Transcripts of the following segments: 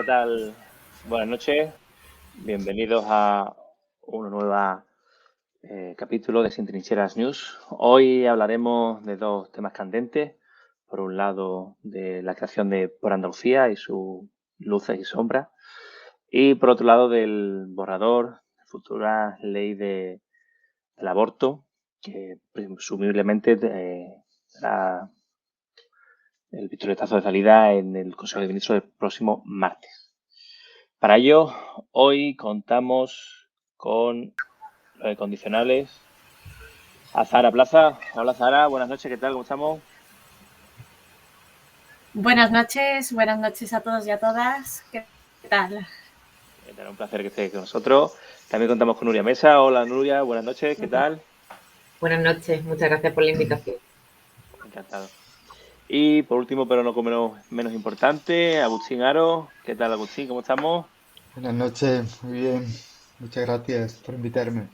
tal? Buenas noches, bienvenidos a un nuevo capítulo de Sin Trincheras News. Hoy hablaremos de dos temas candentes. Por un lado, de la creación de Por Andalucía y sus luces y sombras. Y por otro lado, del borrador, futura ley del aborto, que presumiblemente dará el pistoletazo de salida en el Consejo de Ministros del próximo martes. Para ello, hoy contamos con los condicionales a Zara Plaza. Hola Zara, buenas noches, ¿qué tal? ¿Cómo estamos? Buenas noches a todos y a todas. ¿Qué tal? Será un placer que estés con nosotros. También contamos con Nuria Mesa. Hola Nuria, buenas noches, ¿qué tal? Buenas noches, muchas gracias por la invitación. Encantado. Y por último, pero no menos importante, Agustín Aro. ¿Qué tal Agustín? ¿Cómo estamos? Buenas noches, muy bien. Muchas gracias por invitarme.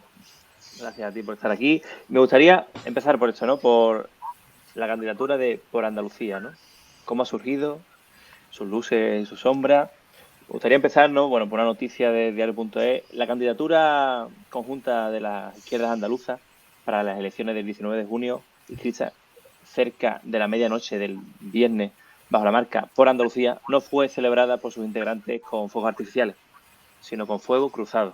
Gracias a ti por estar aquí. Me gustaría empezar por esto, ¿no? Por la candidatura de Por Andalucía, ¿no? ¿Cómo ha surgido? Sus luces y sus sombras. Me gustaría empezar, ¿no? Bueno, por una noticia de diario.es. La candidatura conjunta de las izquierdas andaluzas para las elecciones del 19 de junio, inscrita cerca de la medianoche del viernes bajo la marca Por Andalucía, no fue celebrada por sus integrantes con fuegos artificiales, sino con fuego cruzado.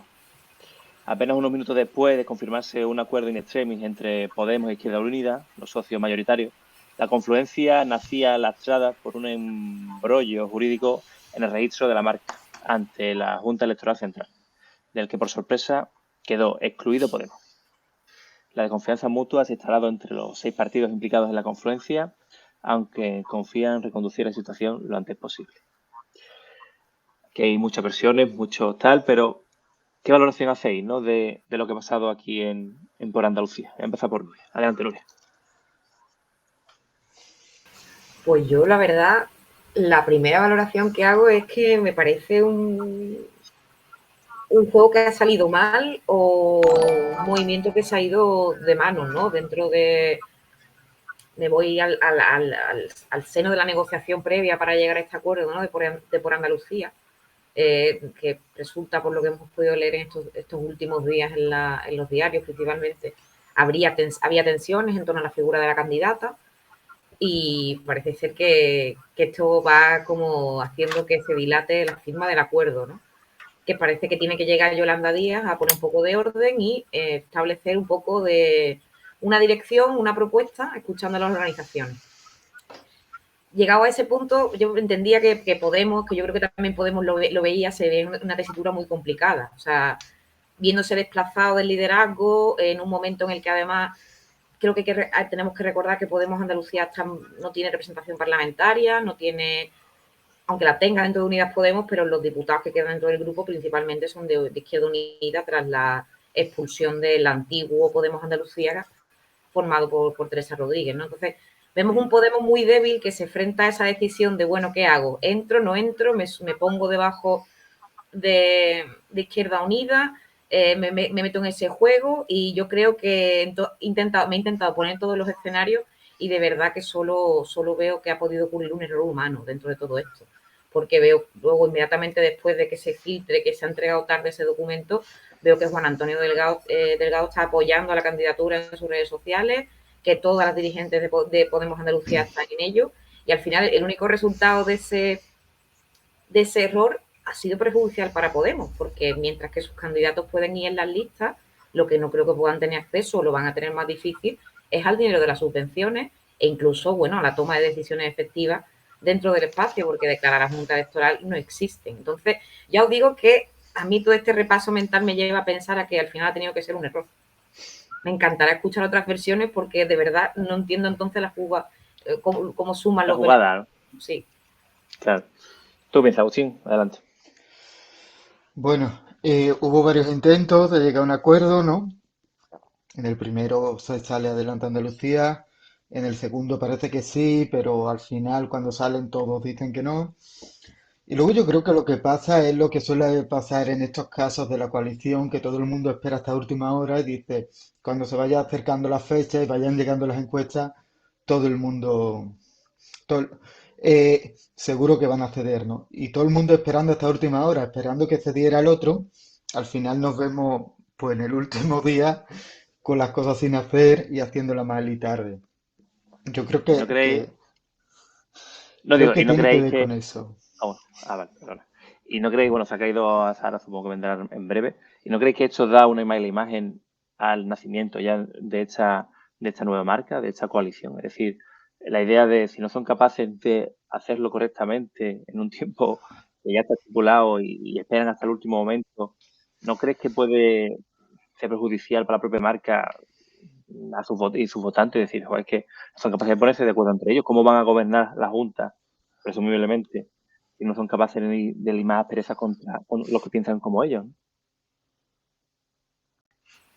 Apenas unos minutos después de confirmarse un acuerdo in extremis entre Podemos e Izquierda Unida, los socios mayoritarios, la confluencia nacía lastrada por un embrollo jurídico en el registro de la marca ante la Junta Electoral Central, del que por sorpresa quedó excluido Podemos. La desconfianza mutua se ha instalado entre los 6 partidos implicados en la confluencia, aunque confían en reconducir la situación lo antes posible. Aquí hay muchas versiones, mucho tal, pero ¿qué valoración hacéis, ¿no? de lo que ha pasado aquí en Por Andalucía? Voy a empezar por Nuria. Adelante, Nuria. Pues yo, la verdad, la primera valoración que hago es que me parece un juego que ha salido mal o un movimiento que se ha ido de manos, ¿no? Dentro de. Me voy al seno de la negociación previa para llegar a este acuerdo, ¿no? De por Andalucía. Que resulta, por lo que hemos podido leer en estos últimos días en los diarios principalmente, había tensiones en torno a la figura de la candidata y parece ser que esto va como haciendo que se dilate la firma del acuerdo, ¿no? Que parece que tiene que llegar Yolanda Díaz a poner un poco de orden y establecer un poco de una dirección, una propuesta, escuchando a las organizaciones. Llegado a ese punto, yo entendía que Podemos, que yo creo que también Podemos lo veía, se ve en una tesitura muy complicada. O sea, viéndose desplazado del liderazgo en un momento en el que además creo que tenemos que recordar que Podemos Andalucía no tiene representación parlamentaria, no tiene, aunque la tenga dentro de Unidas Podemos, pero los diputados que quedan dentro del grupo principalmente son de Izquierda Unida tras la expulsión del antiguo Podemos Andalucía formado por Teresa Rodríguez, ¿no? Entonces, vemos un Podemos muy débil que se enfrenta a esa decisión de, bueno, ¿qué hago? ¿Entro, no entro? ¿Me pongo debajo de Izquierda Unida? Me meto en ese juego y yo creo que me he intentado poner todos los escenarios y de verdad que solo veo que ha podido ocurrir un error humano dentro de todo esto. Porque veo luego inmediatamente después de que se filtre, que se ha entregado tarde ese documento, veo que Juan Antonio Delgado está apoyando a la candidatura en sus redes sociales, que todas las dirigentes de Podemos Andalucía están en ello y al final el único resultado de ese error ha sido perjudicial para Podemos, porque mientras que sus candidatos pueden ir en las listas, lo que no creo que puedan tener acceso o lo van a tener más difícil es al dinero de las subvenciones e incluso, bueno, a la toma de decisiones efectivas dentro del espacio, porque de cara a la Junta Electoral no existen. Entonces, ya os digo que a mí todo este repaso mental me lleva a pensar a que al final ha tenido que ser un error. Me encantará escuchar otras versiones porque de verdad no entiendo entonces la jugada, cómo suman La los jugada, ¿no? beneficios. Sí. Claro. Tú piensas, Agustín, adelante. Bueno, hubo varios intentos de llegar a un acuerdo, ¿no? En el primero se sale adelante Andalucía, en el segundo parece que sí, pero al final cuando salen todos dicen que no. Y luego yo creo que lo que pasa es lo que suele pasar en estos casos de la coalición, que todo el mundo espera hasta última hora y dice, cuando se vaya acercando la fecha y vayan llegando las encuestas, todo el mundo, todo- seguro que van a ceder, ¿no? Y todo el mundo esperando hasta última hora, esperando que cediera el otro, al final nos vemos pues en el último día con las cosas sin hacer y haciéndola mal y tarde. Yo creo ¿Y no creéis? No creo digo, que ¿y no tiene que creéis ver con que... eso. Vale, perdona. ¿Y no creéis, bueno, se ha caído a Sara, supongo que vendrá en breve, ¿y no creéis que esto da una mala imagen al nacimiento ya de esta nueva marca, de esta coalición? Es decir, la idea de si no son capaces de hacerlo correctamente en un tiempo que ya está estipulado y esperan hasta el último momento, ¿no crees que puede ser perjudicial para la propia marca a y sus votantes? Decir, "Joder, es que no son capaces de ponerse de acuerdo entre ellos, ¿cómo van a gobernar la Junta, presumiblemente, si no son capaces de limar asperezas con los que piensan como ellos, ¿no?".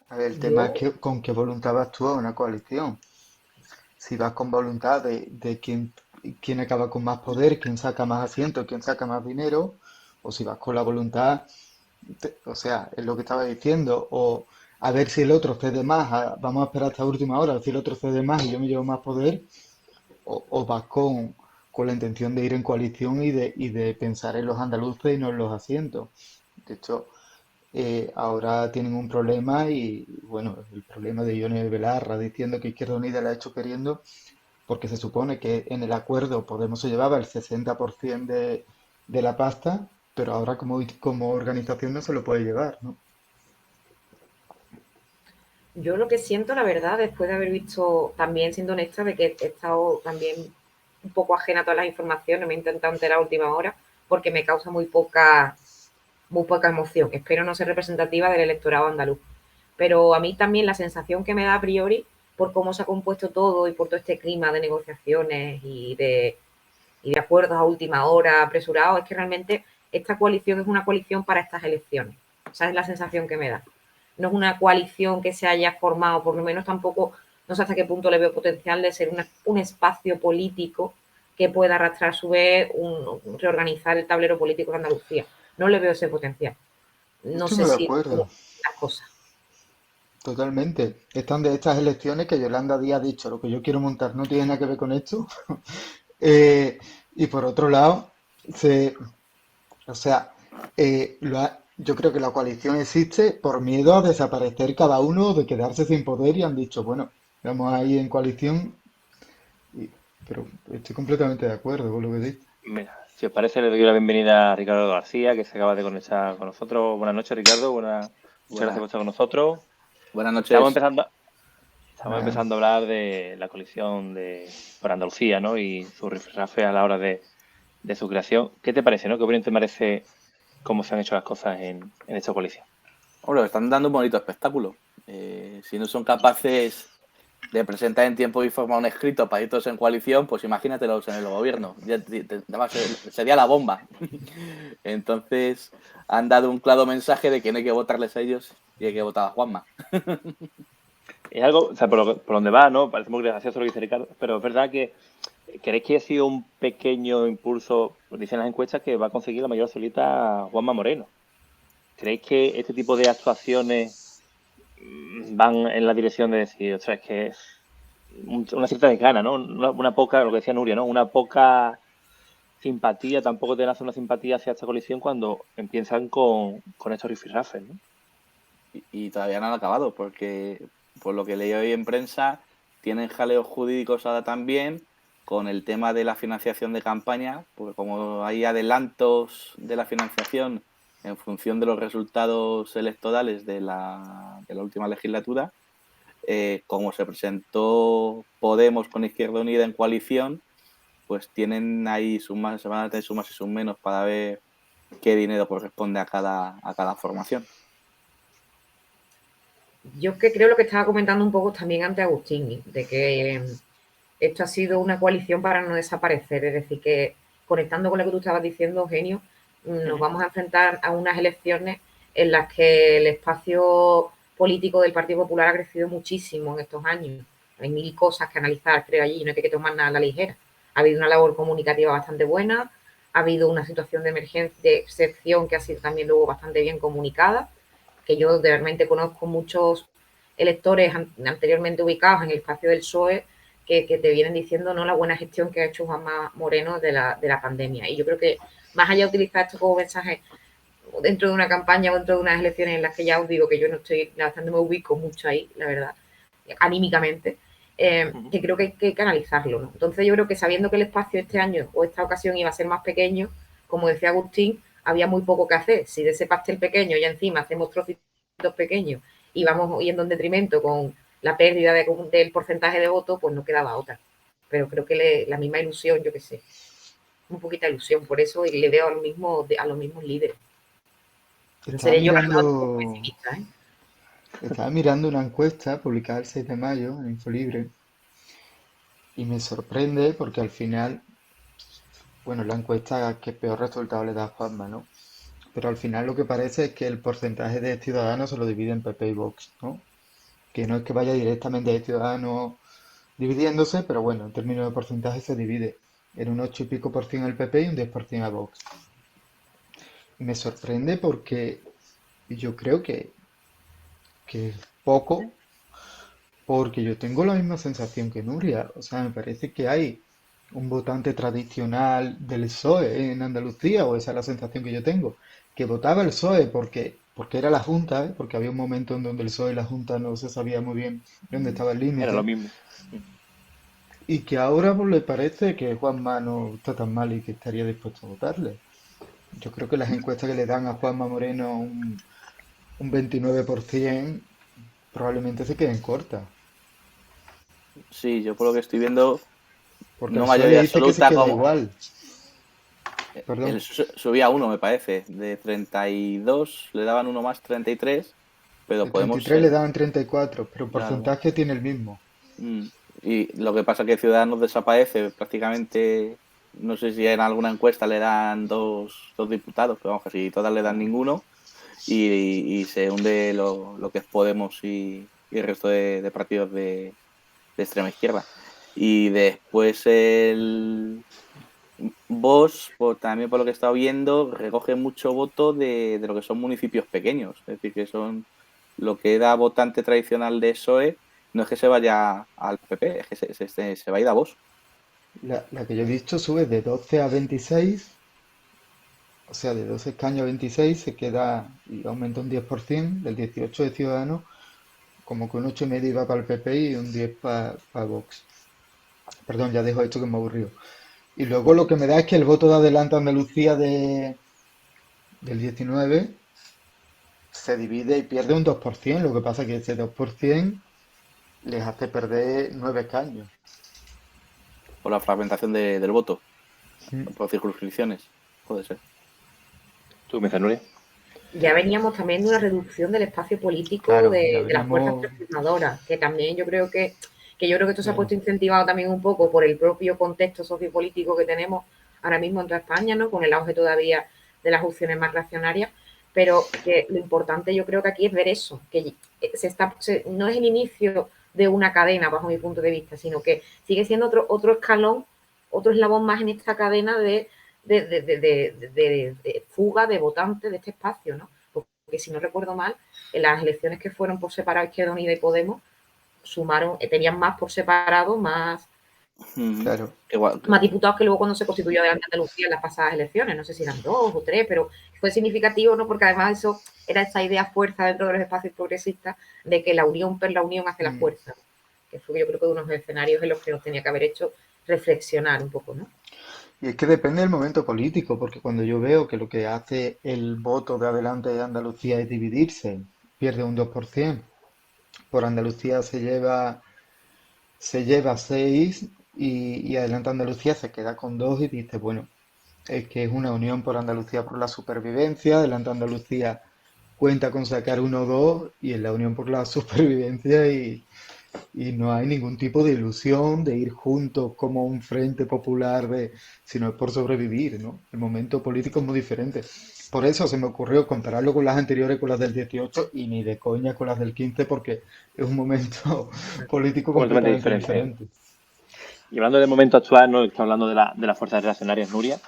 A ver, el tema es Yo, que con qué voluntad vas tú a una coalición. Si vas con voluntad de quién acaba con más poder, quién saca más asientos, quién saca más dinero, o si vas con la voluntad, o sea, es lo que estaba diciendo, o a ver si el otro cede más, vamos a esperar hasta última hora, a ver si el otro cede más y yo me llevo más poder, o vas con la intención de ir en coalición y de pensar en los andaluces y no en los asientos. De hecho, ahora tienen un problema y, bueno, el problema de Ione Belarra diciendo que Izquierda Unida la ha hecho queriendo, porque se supone que en el acuerdo Podemos se llevaba el 60% de la pasta, pero ahora como organización no se lo puede llevar, ¿no? yo lo que siento, la verdad, después de haber visto, también siendo honesta, de que he estado también un poco ajena a todas las informaciones, me he intentado enterar a última hora, porque me causa muy poca emoción. Espero no ser representativa del electorado andaluz. Pero a mí también la sensación que me da a priori, por cómo se ha compuesto todo y por todo este clima de negociaciones y de acuerdos a última hora apresurados, es que realmente esta coalición es una coalición para estas elecciones. Esa es la sensación que me da. No es una coalición que se haya formado, por lo menos tampoco, no sé hasta qué punto le veo potencial de ser un espacio político que pueda arrastrar a su vez reorganizar el tablero político de Andalucía. No le veo ese potencial. No Estoy sé muy de si acuerdo, las cosas. totalmente. Están de estas elecciones que Yolanda Díaz ha dicho, lo que yo quiero montar no tiene nada que ver con esto. Eh, y por otro lado, se, o sea, yo creo que la coalición existe por miedo a desaparecer cada uno, de quedarse sin poder y han dicho, bueno, vamos a ir en coalición, pero estoy completamente de acuerdo con lo que dices. Mira, si os parece, le doy la bienvenida a Ricardo García, que se acaba de conectar con nosotros. Buenas noches, Ricardo. Muchas gracias Buenas, por estar con nosotros. buenas Estamos noches. empezando, estamos Nada, empezando a hablar de la coalición por Andalucía, ¿no? Y su rifirrafe a la hora de su creación. ¿Qué te parece, no? ¿Qué opinión te merece cómo se han hecho las cosas en esta coalición? Hombre, están dando un bonito espectáculo. Si no son capaces de presentar en tiempo y forma un escrito para ir todos en coalición, pues imagínatelos en el gobierno. Además, sería la bomba. Entonces, han dado un claro mensaje de que no hay que votarles a ellos y hay que votar a Juanma. Es algo, o sea, por donde va, ¿no? Parece muy gracioso lo que dice Ricardo, pero es verdad que ¿creéis que ha sido un pequeño impulso? Pues dicen las encuestas que va a conseguir la mayor solita Juanma Moreno. ¿Creéis que este tipo de actuaciones van en la dirección de decir, o sea, es que es una cierta desgana, ¿no? Una poca, lo que decía Nuria, ¿no? Una poca simpatía, tampoco te nace una simpatía hacia esta coalición cuando empiezan con estos rifirrafes, ¿no? Y todavía no han acabado, porque por lo que leí hoy en prensa, tienen jaleos jurídicos ahora también con el tema de la financiación de campaña, porque como hay adelantos de la financiación en función de los resultados electorales de la última legislatura, como se presentó Podemos con Izquierda Unida en coalición, pues tienen ahí sumas, se van a tener sumas y sus menos para ver qué dinero corresponde a cada formación. Yo que creo lo que estaba comentando un poco también ante Agustín, de que esto ha sido una coalición para no desaparecer, es decir, que conectando con lo que tú estabas diciendo, Eugenio, nos vamos a enfrentar a unas elecciones en las que el espacio político del Partido Popular ha crecido muchísimo en estos años. Hay mil cosas que analizar, creo, allí, no hay que tomar nada a la ligera. Ha habido una labor comunicativa bastante buena, ha habido una situación de emergencia, de excepción que ha sido también luego bastante bien comunicada, que yo realmente conozco muchos electores anteriormente ubicados en el espacio del PSOE que te vienen diciendo, ¿no?, la buena gestión que ha hecho Juanma Moreno de la pandemia. Y yo creo que más allá de utilizar esto como mensaje dentro de una campaña o dentro de unas elecciones en las que ya os digo que yo no estoy, bastante me ubico mucho ahí, la verdad, anímicamente, que creo que hay que canalizarlo, ¿no? Entonces yo creo que sabiendo que el espacio este año o esta ocasión iba a ser más pequeño, como decía Agustín, había muy poco que hacer. Si de ese pastel pequeño ya encima hacemos trocitos pequeños y vamos yendo en detrimento con la pérdida del porcentaje de votos, pues no quedaba otra. Pero creo que la misma ilusión, yo qué sé, un poquita ilusión, por eso le veo a los mismos líderes. No Estaba seré yo la mirando, pesimista, ¿eh? estaba mirando una encuesta publicada el 6 de mayo en Infolibre y me sorprende porque al final, bueno, la encuesta que peor resultado le da a Juanma, ¿no? Pero al final lo que parece es que el porcentaje de Ciudadanos se lo divide en PP y Vox, ¿no? Que no es que vaya directamente de Ciudadanos dividiéndose, pero bueno, en términos de porcentaje se divide en un 8 y pico por ciento al PP y un 10% a Vox. Y me sorprende porque yo creo que es poco, porque yo tengo la misma sensación que Nuria. O sea, me parece que hay un votante tradicional del PSOE en Andalucía, o esa es la sensación que yo tengo, que votaba el PSOE porque era la Junta, ¿eh? Porque había un momento en donde el PSOE y la Junta no se sabía muy bien dónde estaba el Era lo límite, mismo. y que ahora pues, le parece que Juanma no está tan mal y que estaría dispuesto a votarle. Yo creo que las encuestas que le dan a Juanma Moreno un 29% probablemente se queden cortas, Sí, yo por lo que estoy viendo, porque el no PSOE le mayoría dice que se absoluta queda como... igual. Perdón, Él subía uno, me parece, de 32, le daban uno más 33, pero de Podemos 33 le daban 34, pero el claro. porcentaje tiene el mismo. Mm. Y lo que pasa es que Ciudadanos desaparece prácticamente, no sé si en alguna encuesta le dan dos diputados, pero vamos, casi todas le dan ninguno, y se hunde lo que es Podemos y el resto de partidos de extrema izquierda. Y después el Vox, también por lo que he estado viendo, recoge mucho voto de lo que son municipios pequeños, es decir, que son lo que da votante tradicional de PSOE, no es que se vaya al PP, es que se va a ir a Vox. La que yo he visto sube de 12 a 26, o sea, de 12 escaños a 26 se queda y aumenta un 10%, del 18 de Ciudadanos, como que un 8,5 iba para el PP y un 10 para Vox. Perdón, ya dejo esto que me aburrió. Y luego lo que me da es que el voto de Adelante Andalucía del 19 se divide y pierde un 2%. Lo que pasa es que ese 2% les hace perder 9 escaños. Por la fragmentación del voto, Mm. por circunscripciones, puede ser. ¿Tú me dices, Nuria? Ya veníamos también de una reducción del espacio político Claro, ya de las fuerzas veníamos. transformadoras, que también yo creo que esto se ha Claro. puesto incentivado también un poco por el propio contexto sociopolítico que tenemos ahora mismo en toda España, ¿no? Con el auge todavía de las opciones más reaccionarias, pero que lo importante yo creo que aquí es ver eso, que no es el inicio de una cadena bajo mi punto de vista, sino que sigue siendo otro escalón, otro eslabón más en esta cadena de fuga de votantes de este espacio, ¿no? Porque si no recuerdo mal, en las elecciones que fueron por separado Izquierda Unida y Podemos, tenían más por separado, más Claro. Igual, diputados que luego cuando se constituyó Adelante Andalucía en las pasadas elecciones, no sé si eran 2 o 3, pero fue significativo, ¿no? Porque además eso era esa idea fuerza dentro de los espacios progresistas de que la unión hace la Mm. fuerza, ¿no? Que fue yo creo que uno de los escenarios en los que nos tenía que haber hecho reflexionar un poco, ¿no? Y es que depende del momento político, porque cuando yo veo que lo que hace el voto de Adelante de Andalucía es dividirse, pierde un 2%, por Andalucía se lleva 6 y Adelante Andalucía se queda con 2 y dice, bueno, es que es una unión por Andalucía por la supervivencia, Adelante Andalucía cuenta con sacar 1 o 2 y es la unión por la supervivencia y no hay ningún tipo de ilusión de ir juntos como un frente popular, sino es por sobrevivir, ¿no? El momento político es muy diferente. Por eso se me ocurrió compararlo con las anteriores, con las del 18 y ni de coña con las del 15 porque es un momento político Completamente completamente diferente. diferente. Y hablando del momento actual, ¿no? Está hablando de las fuerzas reaccionarias, Nuria.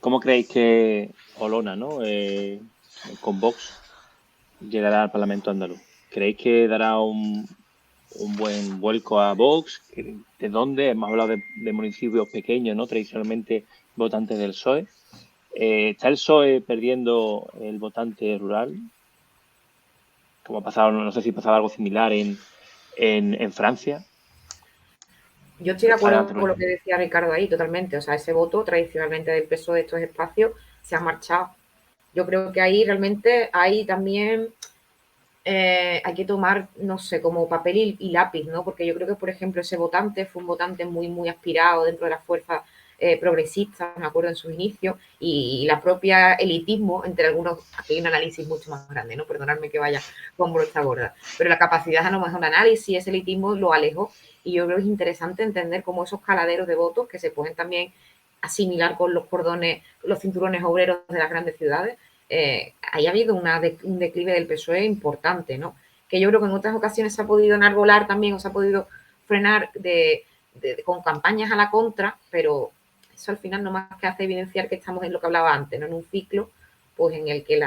¿Cómo creéis que Olona, ¿no? Con Vox llegará al Parlamento andaluz? ¿Creéis que dará un un buen vuelco a Vox. ¿De dónde? Hemos hablado de municipios pequeños, ¿no? Tradicionalmente votantes del PSOE. ¿Está el PSOE perdiendo el votante rural? Como ha pasado, no sé si pasaba algo similar en Francia. Yo estoy de acuerdo con lo que Para- decía Ricardo ahí, totalmente. O sea, ese voto tradicionalmente del PSOE de estos espacios se ha marchado. Yo creo que ahí realmente hay también, hay que tomar, no sé, como papel y lápiz, ¿no? Porque yo creo que, por ejemplo, ese votante fue un votante muy, muy aspirado dentro de las fuerzas progresistas, me acuerdo, en sus inicios, y la propia elitismo, entre algunos, aquí hay un análisis mucho más grande, ¿no? Perdonadme que vaya con brocha gorda, pero la capacidad a lo mejor de análisis, ese elitismo lo alejó, y yo creo que es interesante entender cómo esos caladeros de votos que se pueden también asimilar con los cordones, los cinturones obreros de las grandes ciudades, ahí ha habido un declive del PSOE importante, ¿no? Que yo creo que en otras ocasiones se ha podido enarbolar también o se ha podido frenar con campañas a la contra, pero eso al final no más que hace evidenciar que estamos en lo que hablaba antes, ¿no? En un ciclo pues en el que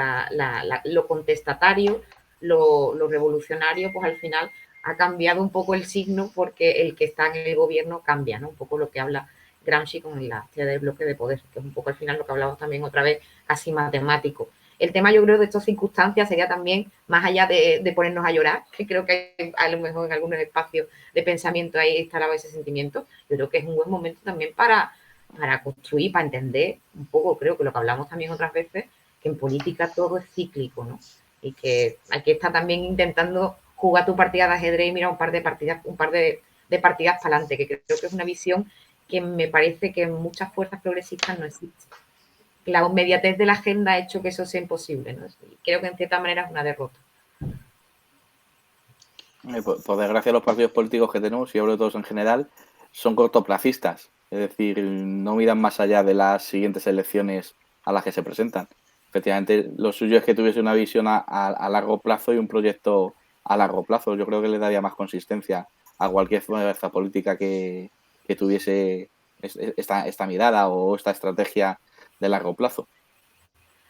lo contestatario, lo revolucionario, pues al final ha cambiado un poco el signo porque el que está en el gobierno cambia, ¿no? Un poco lo que habla Gramsci con la teoría del bloque de poder, que es un poco al final lo que hablamos también otra vez, casi matemático. El tema, yo creo, de estas circunstancias sería también, más allá de ponernos a llorar, que creo que hay, a lo mejor en algunos espacios de pensamiento ahí instalado ese sentimiento, yo creo que es un buen momento también para construir, para entender un poco, creo que lo que hablamos también otras veces, que en política todo es cíclico, ¿no? Y que hay que estar también intentando jugar tu partida de ajedrez y mirar un par de partidas para adelante, que creo que es una visión que me parece que en muchas fuerzas progresistas no existe. La inmediatez de la agenda ha hecho que eso sea imposible, ¿no? Y creo que en cierta manera es una derrota. Por desgracia, los partidos políticos que tenemos, y hablo de todos en general, son cortoplacistas. Es decir, no miran más allá de las siguientes elecciones a las que se presentan. Efectivamente, lo suyo es que tuviese una visión a largo plazo y un proyecto a largo plazo. Yo creo que le daría más consistencia a cualquier fuerza política que tuviese esta mirada o esta estrategia de largo plazo.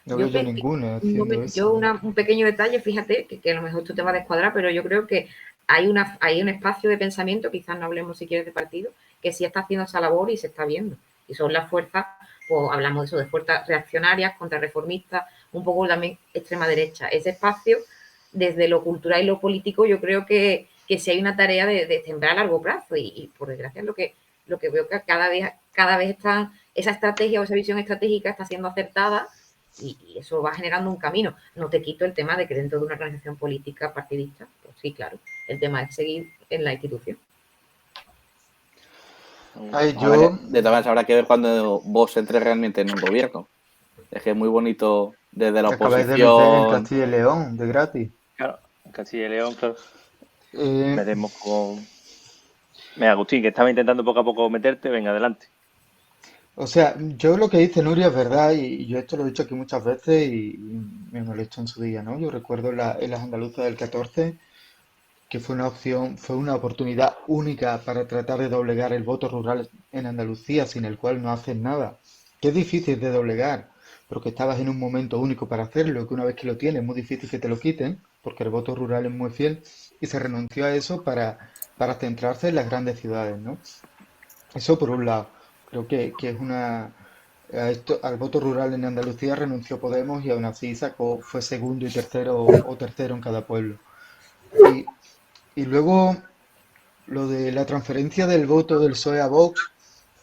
No veo Yo, yo que, ninguno haciendo yo eso. un pequeño detalle, fíjate, que a lo mejor esto te va a descuadrar, pero yo creo que hay un espacio de pensamiento, quizás no hablemos si quieres de partido, que sí está haciendo esa labor y se está viendo. Y son las fuerzas, pues hablamos de eso, de fuerzas reaccionarias, contrarreformistas, un poco también extrema derecha. Ese espacio, desde lo cultural y lo político, yo creo que sí hay una tarea de sembrar a largo plazo. Y por desgracia lo que veo que cada vez está, esa estrategia o esa visión estratégica está siendo acertada y eso va generando un camino. No te quito el tema de que dentro de una organización política partidista, pues sí, claro, el tema es seguir en la institución. Ay, yo, De todas maneras, habrá que ver cuando vos entres realmente en un gobierno. Es que es muy bonito desde la me acabáis de meter en oposición. Castilla y León, de gratis. Claro, en Castilla y León, claro. Eh, Veremos con... Venga, Agustín, que estaba intentando poco a poco meterte, venga, adelante. o sea, yo lo que dice Nuria es verdad y yo esto lo he dicho aquí muchas veces y me molestó en su día, ¿no? Yo recuerdo en las andaluzas del 14 que fue una opción, fue una oportunidad única para tratar de doblegar el voto rural en Andalucía, sin el cual no haces nada. Que es difícil de doblegar, porque estabas en un momento único para hacerlo, que una vez que lo tienes es muy difícil que te lo quiten, porque el voto rural es muy fiel, y se renunció a eso para centrarse en las grandes ciudades, ¿no? Eso por un lado. Creo que es una... al voto rural en Andalucía renunció Podemos y aún así fue segundo y tercero o tercero en cada pueblo. Y, y luego lo de la transferencia del voto del PSOE a Vox,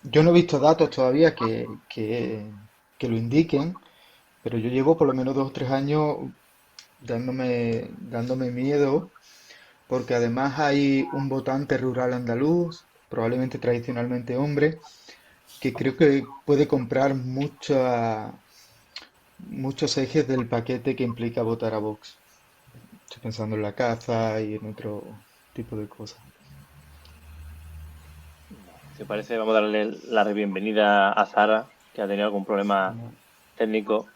yo no he visto datos todavía que lo indiquen, pero yo llevo por lo menos 2 o 3 años dándome miedo, porque además hay un votante rural andaluz, probablemente tradicionalmente hombre, que creo que puede comprar muchos ejes del paquete que implica votar a Vox. Estoy pensando en la caza y en otro tipo de cosas. Si os parece, vamos a darle la bienvenida a Sara, que ha tenido algún problema No. técnico.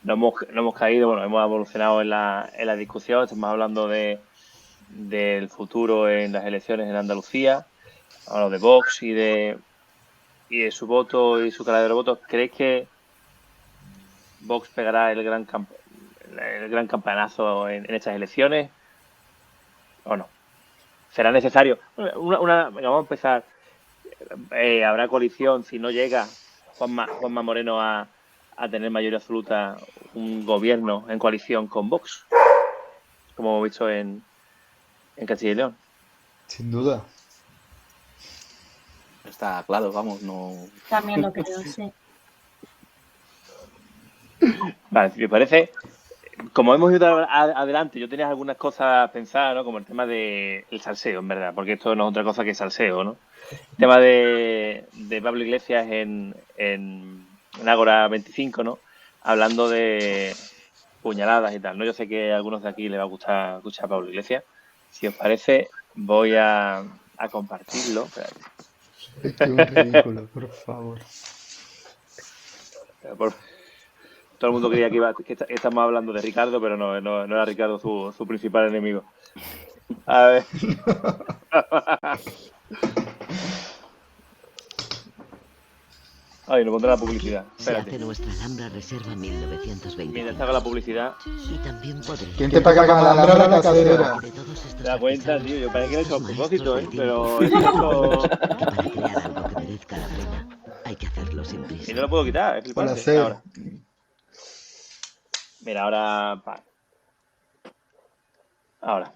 No hemos caído, bueno, hemos evolucionado en la discusión, estamos hablando del futuro en las elecciones en Andalucía, hablando de Vox y de su voto y su calidad de votos. ¿Creéis que Vox pegará el gran campanazo en estas elecciones o no? será necesario. Venga, vamos a empezar. Habrá coalición si no llega Juanma Moreno a tener mayoría absoluta, un gobierno en coalición con Vox, como hemos visto en Castilla y León. Sin duda. Está claro, vamos, no. También lo creo, sí. Vale, si me parece, como hemos ido adelante, yo tenía algunas cosas pensadas, ¿no? Como el tema del salseo, en verdad, porque esto no es otra cosa que salseo, ¿no? El tema de Pablo Iglesias en Ágora 25, ¿no? Hablando de puñaladas y tal, ¿no? Yo sé que a algunos de aquí les va a gustar escuchar a Pablo Iglesias. Si os parece, voy a compartirlo. Espérate. Es un ridículo, por favor. Todo el mundo creía que estamos hablando de Ricardo, pero no era Ricardo su principal enemigo. A ver. Ay, no pondré la publicidad. Se Espérate. hace nuestra Alhambra Reserva 1920. Mientras haga la publicidad, Y también podréis ¿Quién te paga más la Alhambra o la casera? de todos estos te das cuenta, artesanos, tío. Yo parece que lo he hecho a estos propósito, maestros del pero tiempo, es que que para crear algo que merezca la pena, hay que hacerlo sin y prisa. no lo puedo quitar, es Por flipante. hacer. Ahora. Mira, ahora. Ahora.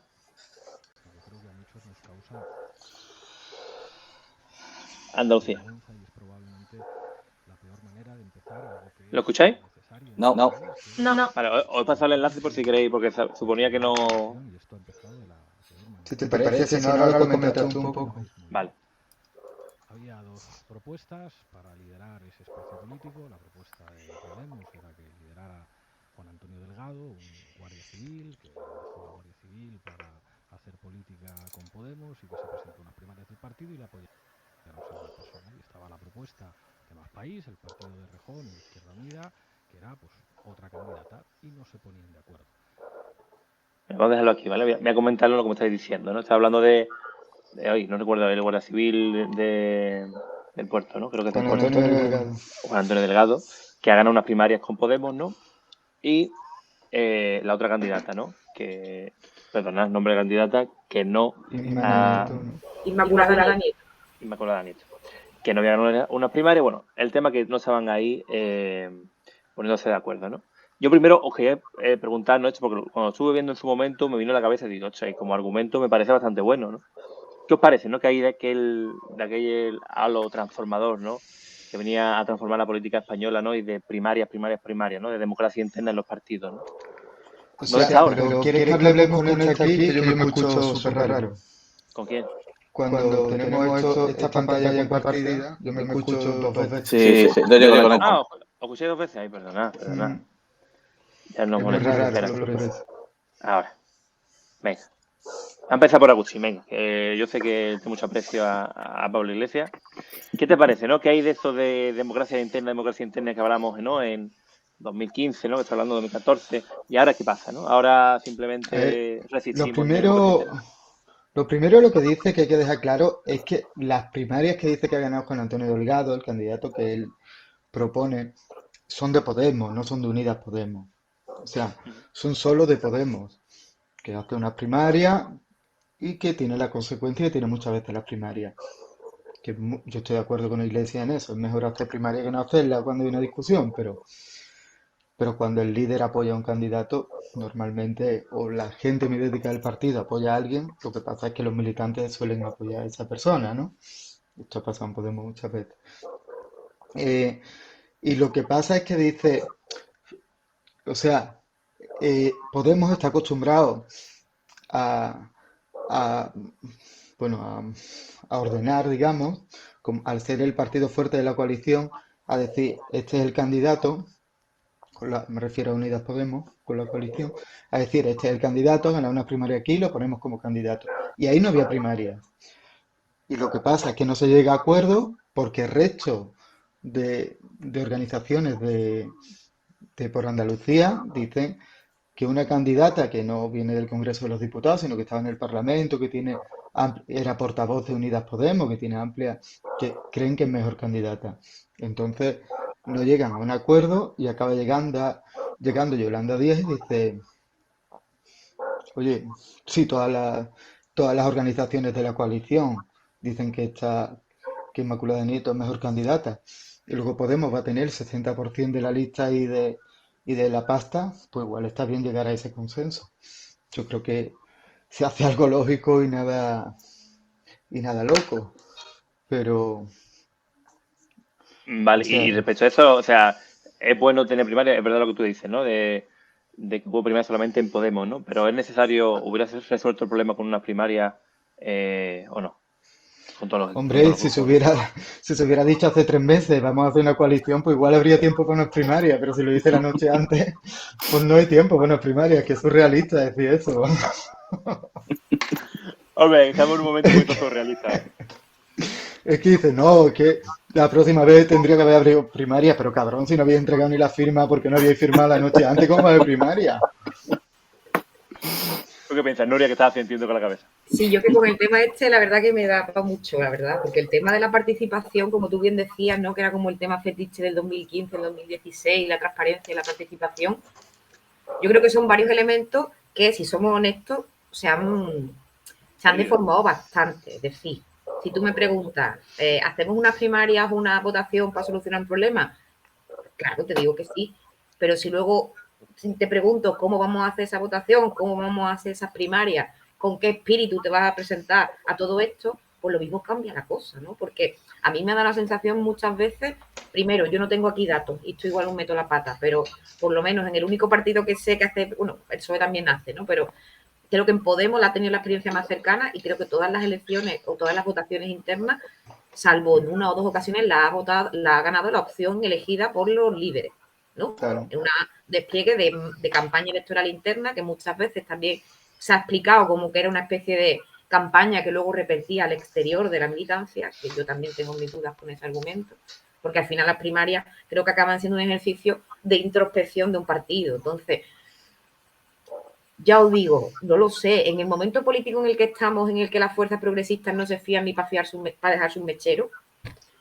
Andalucía. ¿Lo escucháis? No. No. Vale, os he pasado el enlace por si queréis, porque suponía que no. Si te parece, si no, ahora lo comentas tú un poco. Vale. Había dos propuestas para liderar ese espacio político. La propuesta de Podemos era que liderara Juan Antonio Delgado, un guardia civil, que dejó la Guardia Civil para hacer política con Podemos y que se presentó unas primarias del partido y le apoyaron una persona. Y estaba la propuesta de Más País, el partido de Rejón y Izquierda Unida, que era pues otra candidata y no se ponían de acuerdo. Vamos a dejarlo aquí, ¿vale? Voy a comentarlo lo que me estáis diciendo, ¿no? Está hablando de hoy, no recuerdo, el Guardia Civil del puerto, ¿no? Creo que es del Juan puerto. Antonio Delgado. Juan Antonio Delgado, que ha ganado unas primarias con Podemos, ¿no? Y la otra candidata, ¿no? Que, perdona, nombre de candidata, que no Inmaculada Nieto, ¿no? Inmaculada Nieto. Inmaculada Nieto, que no había ganado unas primarias. Bueno, el tema que no estaban ahí poniéndose de acuerdo, ¿no? Yo primero os quería preguntar, ¿no? Esto porque cuando estuve viendo en su momento me vino a la cabeza y digo, oye, y como argumento me parece bastante bueno, ¿no? ¿Qué os parece, no? Que hay de aquel halo transformador, ¿no? Que venía a transformar la política española, ¿no? Y de primarias, ¿no? De democracia interna en los partidos, ¿no? O ¿Dónde está ahora? pero ¿quieres que hablemos con este aquí? Que yo me escucho súper raro. ¿Con quién? Cuando tenemos esta pantalla ya compartida, yo me escucho dos veces. Sí. Yo digo con Ah, os escuché 2 veces. Ay, perdona. Ya no Es muy molesto. raro, Espera. por eso. Ahora. Venga. A empezar por Agustín, venga. Yo sé que tengo mucho aprecio a Pablo Iglesias. ¿Qué te parece, no? ¿Qué hay de eso de democracia interna que hablamos, ¿no? En 2015, ¿no? Que está hablando de 2014. ¿Y ahora qué pasa, no? Ahora simplemente resistimos. Lo primero lo que dice que hay que dejar claro es que las primarias que dice que ha ganado Juan Antonio Delgado, el candidato que él propone, son de Podemos, no son de Unidas Podemos. O sea, son solo de Podemos, que hace unas primarias y que tiene la consecuencia que tiene muchas veces las primarias. Yo estoy de acuerdo con la Iglesia en eso, es mejor hacer primaria que no hacerla cuando hay una discusión, pero cuando el líder apoya a un candidato, normalmente, o la gente mediática del partido apoya a alguien, lo que pasa es que los militantes suelen apoyar a esa persona, ¿no? Esto ha pasado en Podemos muchas veces. Y lo que pasa es que dice, o sea, Podemos está acostumbrado a, bueno, a ordenar, digamos, al ser el partido fuerte de la coalición, a decir, este es el candidato, me refiero a Unidas Podemos, con la coalición, a decir, este es el candidato, gana una primaria aquí, lo ponemos como candidato. Y ahí no había primarias. Y lo que pasa es que no se llega a acuerdo porque el resto de organizaciones de por Andalucía dicen que una candidata que no viene del Congreso de los Diputados, sino que estaba en el Parlamento, que era portavoz de Unidas Podemos, que tiene amplia, que creen que es mejor candidata. Entonces no llegan a un acuerdo y acaba llegando Yolanda Díaz y dice, oye, sí, todas las organizaciones de la coalición dicen que Inmaculada Nieto es mejor candidata, y luego Podemos va a tener el 60% de la lista y de la pasta, pues igual está bien llegar a ese consenso. Yo creo que se hace algo lógico y nada loco, pero, o Vale, y sea, respecto a eso, o sea, es bueno tener primaria, es verdad lo que tú dices, ¿no? De que hubo primaria solamente en Podemos, ¿no? Pero es necesario, ¿hubiera resuelto el problema con una primaria o no? Con todos hombre, los grupos. si se hubiera dicho hace 3 meses, vamos a hacer una coalición, pues igual habría tiempo para unas primarias, pero si lo dice la noche antes, pues no hay tiempo para unas primarias, que es surrealista decir eso. Hombre, estamos en un momento un poquito surrealista, ¿eh? Es que dice, no, es que la próxima vez tendría que haber abrido primaria, pero cabrón, si no había entregado ni la firma porque no había firmado la noche antes, ¿cómo va a haber primaria? ¿Tú qué piensas, Nuria, que estás sintiendo con la cabeza? Sí, yo que con el tema este, la verdad que me da pa' mucho, la verdad, porque el tema de la participación, como tú bien decías, ¿no? Que era como el tema fetiche del 2015, el 2016, la transparencia y la participación. Yo creo que son varios elementos que, si somos honestos, se han deformado bastante. Es decir, si tú me preguntas, ¿hacemos unas primarias o una votación para solucionar un problema? Claro, te digo que sí, pero si luego te pregunto cómo vamos a hacer esa votación, cómo vamos a hacer esas primarias, con qué espíritu te vas a presentar a todo esto, pues lo mismo cambia la cosa, ¿no? Porque a mí me da la sensación muchas veces, primero, yo no tengo aquí datos y esto igual un meto la pata, pero por lo menos en el único partido que sé que hace, bueno, el PSOE también hace, ¿no? Pero creo que en Podemos la ha tenido la experiencia más cercana y creo que todas las elecciones o todas las votaciones internas, salvo en una o dos ocasiones, la ha ganado la opción elegida por los líderes, ¿no? Claro. En un despliegue de campaña electoral interna que muchas veces también se ha explicado como que era una especie de campaña que luego repetía al exterior de la militancia, que yo también tengo mis dudas con ese argumento, porque al final las primarias creo que acaban siendo un ejercicio de introspección de un partido. Entonces, ya os digo, no lo sé, en el momento político en el que estamos, en el que las fuerzas progresistas no se fían ni para dejar sus mecheros,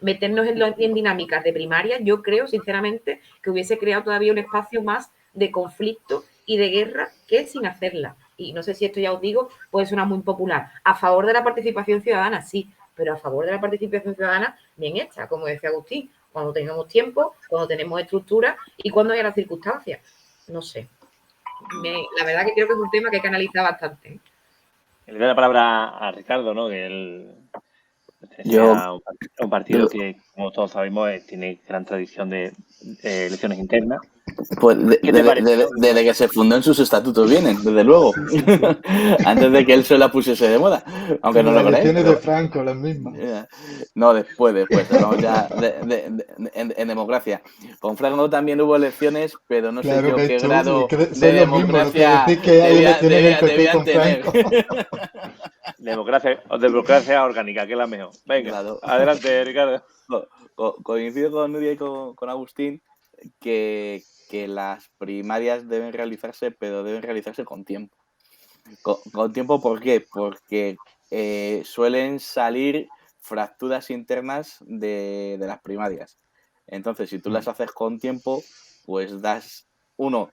meternos en dinámicas de primaria, yo creo, sinceramente, que hubiese creado todavía un espacio más de conflicto y de guerra que sin hacerla. Y no sé si esto, ya os digo, puede sonar muy popular. A favor de la participación ciudadana, sí, pero a favor de la participación ciudadana bien hecha, como decía Agustín, cuando tengamos tiempo, cuando tenemos estructura y cuando haya las circunstancias. No sé. La verdad que creo que es un tema que hay que analizar bastante. Le doy la palabra a Ricardo, ¿no? Que él pertenece Yo, a un partido que, como todos sabemos, tiene gran tradición de elecciones internas. pues ¿Qué te parece, no? desde que se fundó en sus estatutos vienen, desde luego. Antes de que él se la pusiese de moda, aunque Como no las lo creéis, elecciones de pero Franco, las mismas. no, después, hablamos ya en democracia. Con Franco también hubo elecciones, pero no sé Claro, yo ves qué tú, si es grado que de soy lo mismo, lo que democracia decís que hay elecciones en el PP debían con tener. Franco. Democracia orgánica, que es la mejor. Venga, Claro. adelante, Ricardo. Coincido con Nuria y con Agustín que las primarias deben realizarse, pero deben realizarse con tiempo. Con tiempo, ¿por qué? Porque suelen salir fracturas internas de las primarias. Entonces, si tú las haces con tiempo, pues das,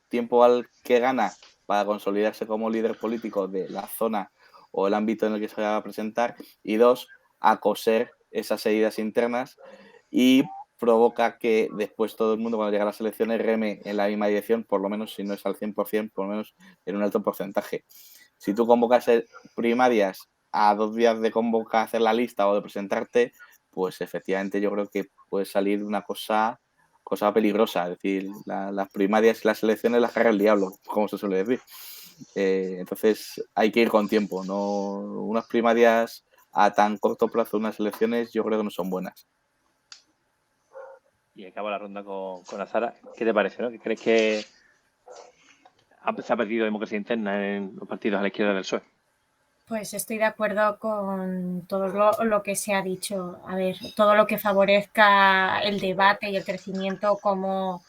tiempo al que gana para consolidarse como líder político de la zona o el ámbito en el que se va a presentar, y dos, a coser esas heridas internas y provoca que después todo el mundo, cuando llega a las elecciones, reme en la misma dirección, por lo menos si no es al 100%, por lo menos en un alto porcentaje. Si tú convocas primarias a 2 días de convocar, hacer la lista o de presentarte, pues efectivamente yo creo que puede salir una cosa peligrosa. Es decir, las primarias y las elecciones las carga el diablo, como se suele decir. Entonces hay que ir con tiempo. No, unas primarias a tan corto plazo, unas elecciones, yo creo que no son buenas. Y acabo la ronda con Azara. ¿Qué te parece, no? ¿Qué crees que se ha perdido democracia interna en los partidos a la izquierda del PSOE? Pues estoy de acuerdo con todo lo que se ha dicho. A ver, todo lo que favorezca el debate y el crecimiento como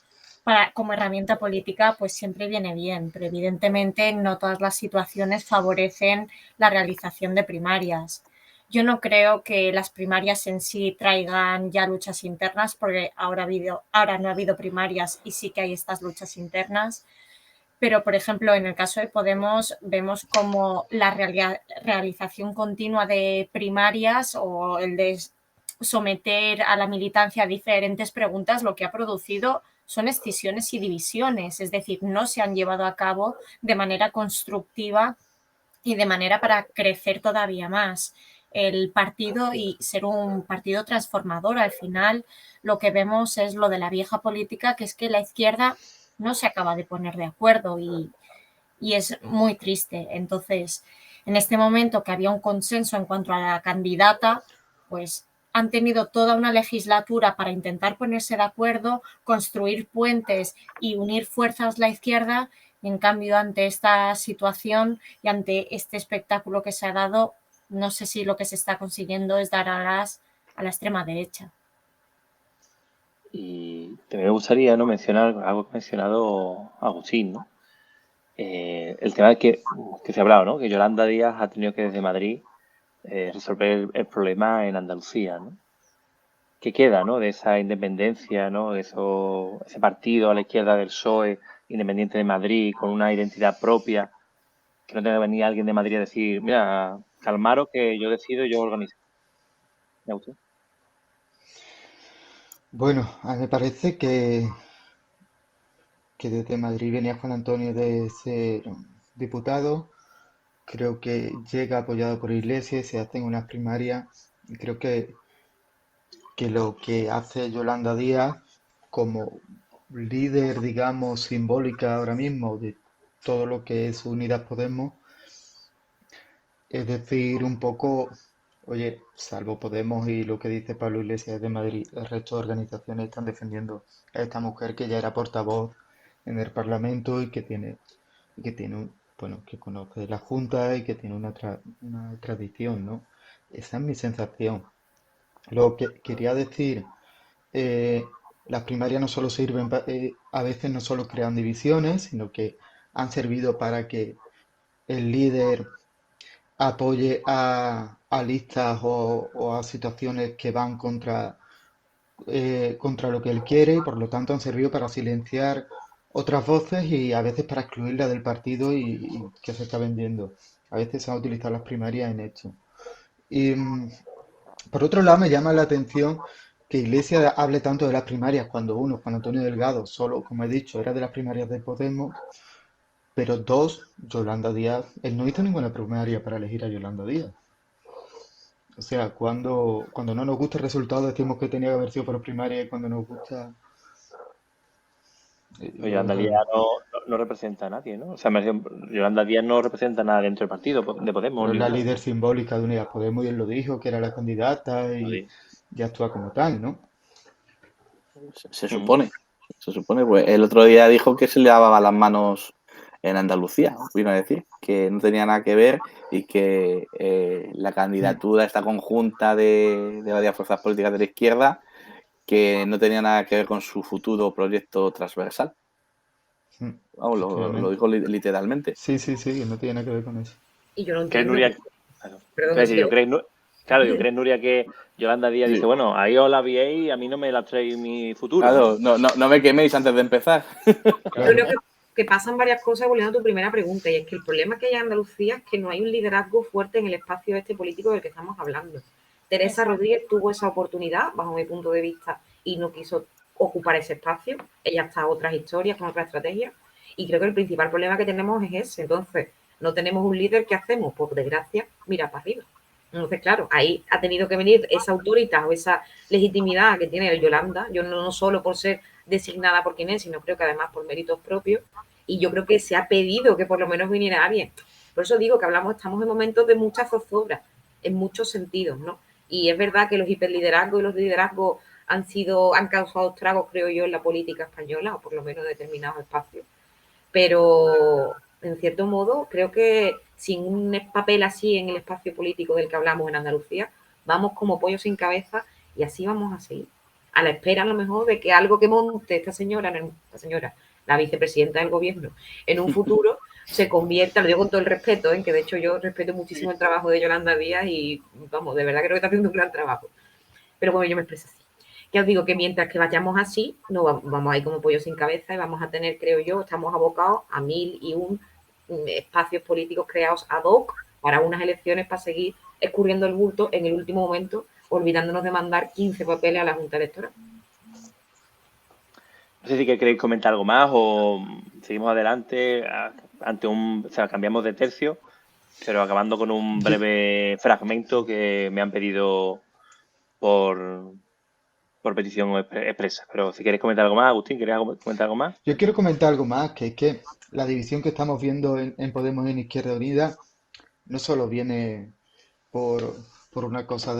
herramienta política, pues siempre viene bien, pero evidentemente no todas las situaciones favorecen la realización de primarias. Yo no creo que las primarias en sí traigan ya luchas internas, porque ahora no ha habido primarias y sí que hay estas luchas internas. Pero, por ejemplo, en el caso de Podemos vemos como la realización continua de primarias o el de someter a la militancia a diferentes preguntas lo que ha producido son escisiones y divisiones, es decir, no se han llevado a cabo de manera constructiva y de manera para crecer todavía más el partido y ser un partido transformador. Al final lo que vemos es lo de la vieja política, que es que la izquierda no se acaba de poner de acuerdo y es muy triste. Entonces, en este momento que había un consenso en cuanto a la candidata, pues han tenido toda una legislatura para intentar ponerse de acuerdo, construir puentes y unir fuerzas la izquierda. Y en cambio, ante esta situación y ante este espectáculo que se ha dado, no sé si lo que se está consiguiendo es dar alas a la extrema derecha. Y también me gustaría, ¿no?, mencionar algo que ha mencionado Agustín, ¿no? El tema que se ha hablado, ¿no?, que Yolanda Díaz ha tenido que desde Madrid resolver el problema en Andalucía, ¿no? ¿Qué queda, ¿no?, de esa independencia, ¿no?, de ese partido a la izquierda del PSOE, independiente de Madrid, con una identidad propia, que no tenga que venir alguien de Madrid a decir, mira, calmaros que yo decido, yo organizo? ¿Me gusta? Bueno, a mí me parece que desde Madrid venía Juan Antonio de ser diputado. Creo que llega apoyado por Iglesias, se hacen unas primarias. Y creo que lo que hace Yolanda Díaz como líder, digamos, simbólica ahora mismo de todo lo que es Unidas Podemos, es decir, un poco, oye, salvo Podemos y lo que dice Pablo Iglesias de Madrid, el resto de organizaciones están defendiendo a esta mujer que ya era portavoz en el Parlamento bueno, que conoce la Junta y que tiene una tradición, ¿no? Esa es mi sensación. Lo que quería decir, las primarias no solo sirven, a veces no solo crean divisiones, sino que han servido para que el líder apoye a listas o a situaciones que van contra lo que él quiere y por lo tanto han servido para silenciar otras voces y a veces para excluirla del partido y que se está vendiendo. A veces se han utilizado las primarias en esto. Y por otro lado me llama la atención que Iglesias hable tanto de las primarias cuando uno, Juan Antonio Delgado, solo, como he dicho, era de las primarias de Podemos, pero dos, Yolanda Díaz, él no hizo ninguna primaria para elegir a Yolanda Díaz. O sea, cuando no nos gusta el resultado decimos que tenía que haber sido por primaria y cuando nos gusta... lo Yolanda dejo ahí. Díaz no representa a nadie, ¿no? O sea, Yolanda Díaz no representa nada dentro del partido de Podemos, Pero es ni la nada. líder simbólica de Unidas Podemos y él lo dijo, que era la candidata y ya actúa como tal, ¿no? Se supone. Se supone, pues el otro día dijo que se le lavaba las manos en Andalucía, vino a decir, que no tenía nada que ver y que la candidatura, esta conjunta de varias fuerzas políticas de la izquierda, que no tenía nada que ver con su futuro proyecto transversal. Vamos, lo dijo literalmente. Sí, que no tiene nada que ver con eso. Y yo no ¿Crees, entiendo. Nuria? Perdón, Yo creo, Nuria, que Yolanda Díaz dice, bueno, ahí os la viéis y a mí no me la traéis mi futuro. Claro, no me queméis antes de empezar. Yo creo que pasan varias cosas volviendo a tu primera pregunta, y es que el problema que hay en Andalucía es que no hay un liderazgo fuerte en el espacio este político del que estamos hablando. Teresa Rodríguez tuvo esa oportunidad, bajo mi punto de vista, y no quiso ocupar ese espacio. Ella está a otras historias, con otras estrategias, y creo que el principal problema que tenemos es ese. Entonces, no tenemos un líder. ¿Qué hacemos? Por desgracia, mira para arriba. Entonces, claro, ahí ha tenido que venir esa autoridad o esa legitimidad que tiene el Yolanda, yo no solo por ser designada por quien es, sino creo que además por méritos propios, y yo creo que se ha pedido que por lo menos viniera alguien. Por eso digo que estamos en momentos de mucha zozobra, en muchos sentidos, ¿no? Y es verdad que los hiperliderazgos y los liderazgos han causado estragos, creo yo, en la política española, o por lo menos en determinados espacios. Pero, en cierto modo, creo que sin un papel así en el espacio político del que hablamos en Andalucía, vamos como pollo sin cabeza y así vamos a seguir. A la espera, a lo mejor, de que algo que monte esta señora, la vicepresidenta del gobierno, en un futuro se convierta, lo digo con todo el respeto, que de hecho yo respeto muchísimo el trabajo de Yolanda Díaz y, vamos, de verdad creo que está haciendo un gran trabajo. Pero bueno, yo me expreso así. Ya os digo que mientras que vayamos así, no vamos a ir como pollo sin cabeza y vamos a tener, creo yo, estamos abocados a 1001 espacios políticos creados ad hoc para unas elecciones para seguir escurriendo el bulto en el último momento, olvidándonos de mandar 15 papeles a la Junta Electoral. No sé si queréis comentar algo más o seguimos adelante o sea, cambiamos de tercio, pero acabando con un breve fragmento que me han pedido por petición expresa. Pero si queréis comentar algo más, Agustín, ¿queréis comentar algo más? Yo quiero comentar algo más, que es que la división que estamos viendo en Podemos y en Izquierda Unida no solo viene por, por una cosa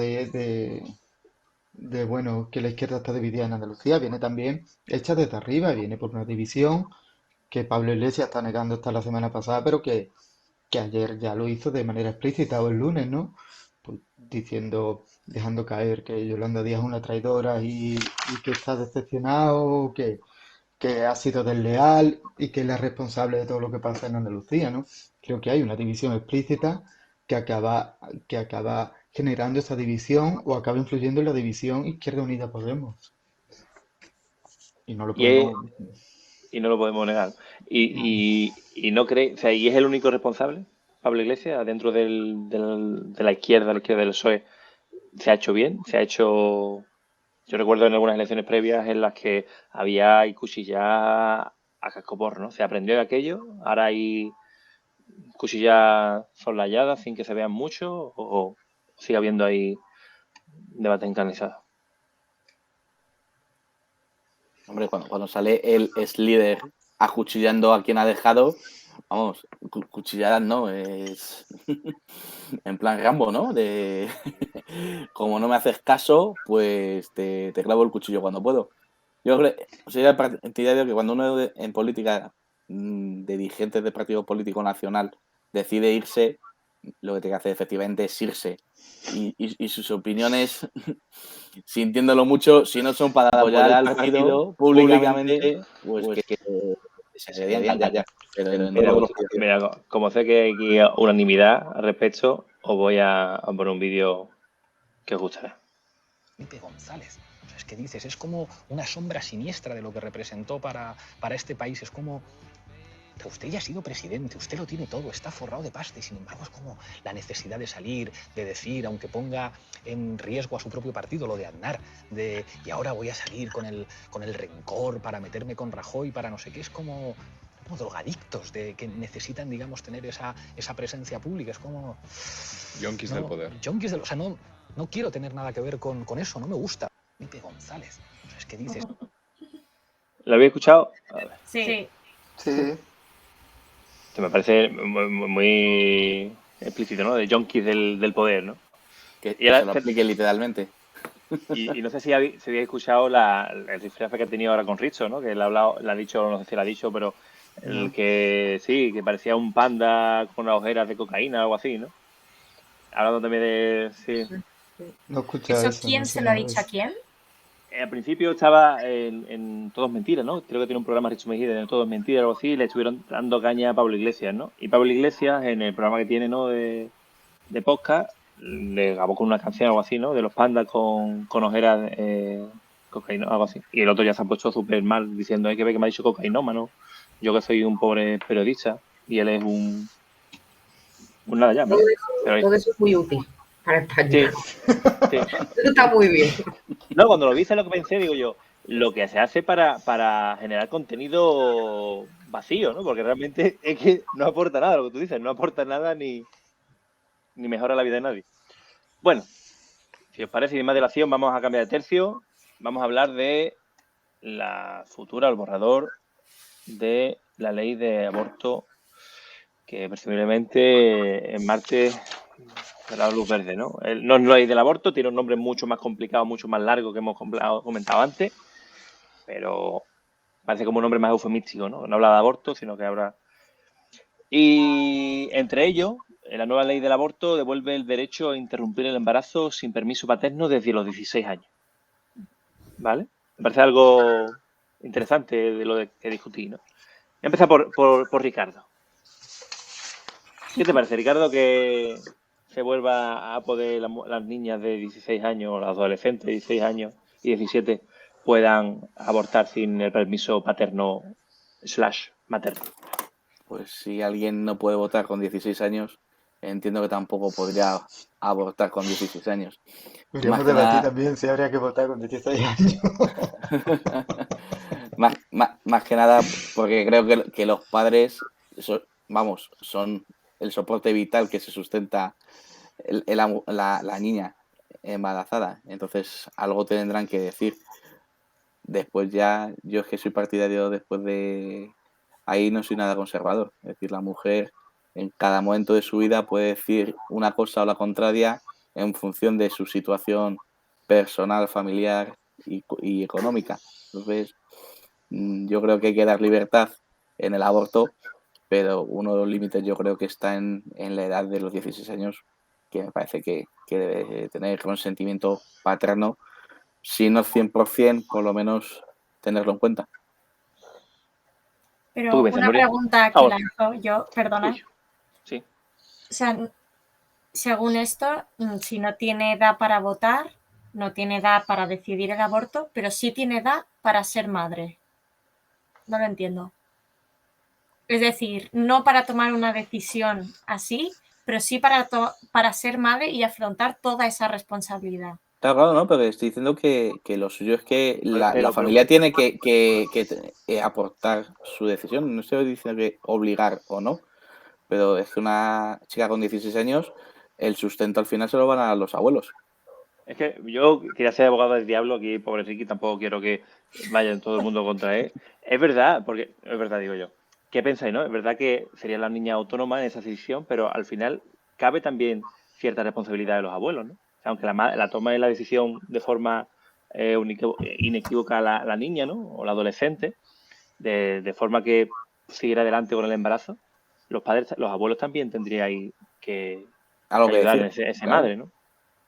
bueno, que la izquierda está dividida en Andalucía, viene también hecha desde arriba, viene por una división que Pablo Iglesias está negando hasta la semana pasada, pero que ayer ya lo hizo de manera explícita o el lunes, ¿no? Pues diciendo, dejando caer que Yolanda Díaz es una traidora y que está decepcionado, que ha sido desleal y que es la responsable de todo lo que pasa en Andalucía, ¿no? Creo que hay una división explícita que acaba generando esa división o acaba influyendo en la división Izquierda Unida Podemos. Y no lo podemos... Y no lo podemos negar. Y no cree, o sea, ¿y es el único responsable, Pablo Iglesias, dentro de la izquierda del PSOE? ¿Se ha hecho bien? ¿Se ha hecho...? Yo recuerdo en algunas elecciones previas en las que había cuchillas a cascoporro, ¿no? Se aprendió de aquello, ahora hay cuchillas soslayadas sin que se vean mucho o sigue habiendo ahí debate encarnizado. Hombre, cuando sale el ex líder acuchillando a quien ha dejado, vamos, cuchilladas no, es en plan Rambo, ¿no? De como no me haces caso, pues te clavo el cuchillo cuando puedo. Yo creo, soy partidario que cuando uno en política, de dirigentes de partido político nacional, decide irse, lo que tiene que hacer efectivamente es irse. Y sus opiniones, sintiéndolo mucho, si no son para apoyar al partido públicamente, pues que se deberían callar. Pero en todos los partidos. Mira, como sé que hay aquí unanimidad al respecto, os voy a poner un vídeo que os gustará. Felipe González. O sea, es que dices, es como una sombra siniestra de lo que representó para este país. Es como, pero usted ya ha sido presidente, usted lo tiene todo, está forrado de pasta y sin embargo es como la necesidad de salir, de decir, aunque ponga en riesgo a su propio partido, lo de Aznar, y ahora voy a salir con el rencor para meterme con Rajoy, para no sé qué, es como drogadictos que necesitan, digamos, tener esa presencia pública. Es como... Yonkis del poder. Yonkis o sea, no quiero tener nada que ver con eso, no me gusta. Felipe González. O sea, es que dices... ¿Lo habéis escuchado? Sí. Sí. Que me parece muy explícito, ¿no? De yonkis del poder, ¿no? Que Y ahora- se lo aplique literalmente. Y no sé si habéis escuchado el rifrafe que ha tenido ahora con Richo, ¿no? Que le ha dicho, no sé si lo ha dicho, pero el que sí, que parecía un panda con unas ojeras de cocaína o algo así, ¿no? Hablando también de... Sí. No he escuchado ¿Eso eso, quién no se sé lo ha nada de dicho a eso. quién? Al principio estaba en Todo es Mentira, ¿no? Creo que tiene un programa Richo Mejía de Todo es Mentira o algo así, y le estuvieron dando caña a Pablo Iglesias, ¿no? Y Pablo Iglesias, en el programa que tiene, ¿no? De podcast, le grabó con una canción o algo así, ¿no? De los pandas con ojeras cocaína, algo así. Y el otro ya se ha puesto súper mal diciendo, hay que ver que me ha dicho cocainómano, yo que soy un pobre periodista, y él es un nada ya, ¿no? Todo eso es muy útil para España. Sí, sí. Eso está muy bien. No, cuando lo vi, ¿sabes lo que pensé? Digo yo, lo que se hace para generar contenido vacío, ¿no? Porque realmente es que no aporta nada, lo que tú dices, no aporta nada ni mejora la vida de nadie. Bueno, si os parece, sin más dilación, vamos a cambiar de tercio. Vamos a hablar de la futura, el borrador de la ley de aborto que presumiblemente en martes dará luz verde, ¿no? No es la ley del aborto, tiene un nombre mucho más complicado, mucho más largo que hemos comentado antes, pero parece como un nombre más eufemístico, ¿no? No habla de aborto, sino que habrá... Y entre ellos, la nueva ley del aborto devuelve el derecho a interrumpir el embarazo sin permiso paterno desde los 16 años. ¿Vale? Me parece algo interesante de lo que discutí, ¿no? Voy a empezar por Ricardo. ¿Qué te parece, Ricardo, que se vuelva a poder las niñas de 16 años o las adolescentes de 16 años y 17 puedan abortar sin el permiso paterno / materno. Pues si alguien no puede votar con 16 años, entiendo que tampoco podría abortar con 16 años. Podríamos Más que debatir nada, también si habría que votar con 16 años. más que nada porque creo que los padres, son el soporte vital que se sustenta la niña embarazada. Entonces algo tendrán que decir. Después ya, yo es que soy partidario después de... Ahí no soy nada conservador. Es decir, la mujer en cada momento de su vida puede decir una cosa o la contraria en función de su situación personal, familiar y económica. Entonces, yo creo que hay que dar libertad en el aborto, pero uno de los límites yo creo que está en la edad de los 16 años, que me parece que debe tener consentimiento paterno, si no 100%, por lo menos tenerlo en cuenta. ¿Tú qué Pero piensas, una Nuria? pregunta que lanzo yo, perdona. Uy, sí. O sea, según esto, si no tiene edad para votar, no tiene edad para decidir el aborto, pero sí tiene edad para ser madre. No lo entiendo. Es decir, no para tomar una decisión así, pero sí para ser madre y afrontar toda esa responsabilidad. Claro, no, pero estoy diciendo que lo suyo es que la Pero- familia tiene que aportar su decisión. No estoy diciendo que obligar o no, pero es que una chica con 16 años, el sustento al final se lo van a dar los abuelos. Es que yo quería ser abogado del diablo aquí, pobre Ricky, tampoco quiero que vayan todo el mundo contra él. Es verdad, porque es verdad, digo yo. ¿Qué pensáis, no? Es verdad que sería la niña autónoma en esa decisión, pero al final cabe también cierta responsabilidad de los abuelos, ¿no? O sea, aunque la toma de la decisión de forma inequívoca la niña, ¿no? O la adolescente, de forma que siguiera adelante con el embarazo, los padres, los abuelos también tendrían que Algo que ayudar en decir. ese Claro. madre, ¿no?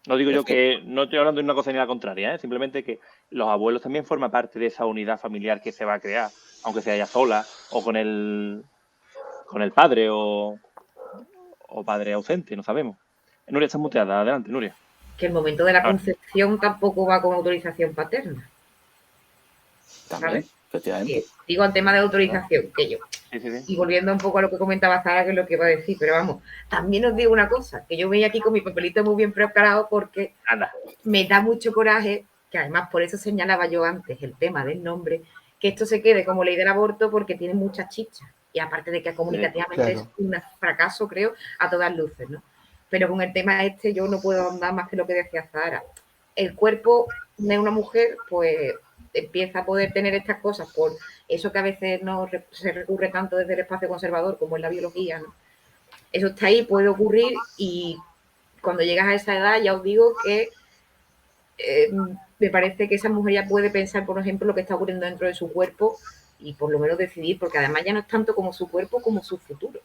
No digo Es yo que no estoy hablando de una cosa ni la contraria, simplemente que los abuelos también forman parte de esa unidad familiar que se va a crear, aunque sea ella sola o con el padre o padre ausente, no sabemos. Nuria está muteada, adelante, Nuria. Que el momento de la Ahora. concepción tampoco va con autorización paterna. También, efectivamente. Sí, digo el tema de autorización, que yo. Sí. Y volviendo un poco a lo que comentaba Zara, que es lo que iba a decir, pero vamos, también os digo una cosa, que yo venía aquí con mi papelito muy bien preparado porque Anda. me da mucho coraje, que además por eso señalaba yo antes el tema del nombre, que esto se quede como ley del aborto porque tiene muchas chichas. Y aparte de que comunicativamente claro. es un fracaso, creo, a todas luces, ¿no? Pero con el tema este yo no puedo andar más que lo que decía Zara. El cuerpo de una mujer, pues empieza a poder tener estas cosas por eso que a veces no se recurre tanto desde el espacio conservador como en la biología, ¿no? Eso está ahí, puede ocurrir y cuando llegas a esa edad ya os digo que me parece que esa mujer ya puede pensar, por ejemplo, lo que está ocurriendo dentro de su cuerpo y por lo menos decidir, porque además ya no es tanto como su cuerpo como su futuro.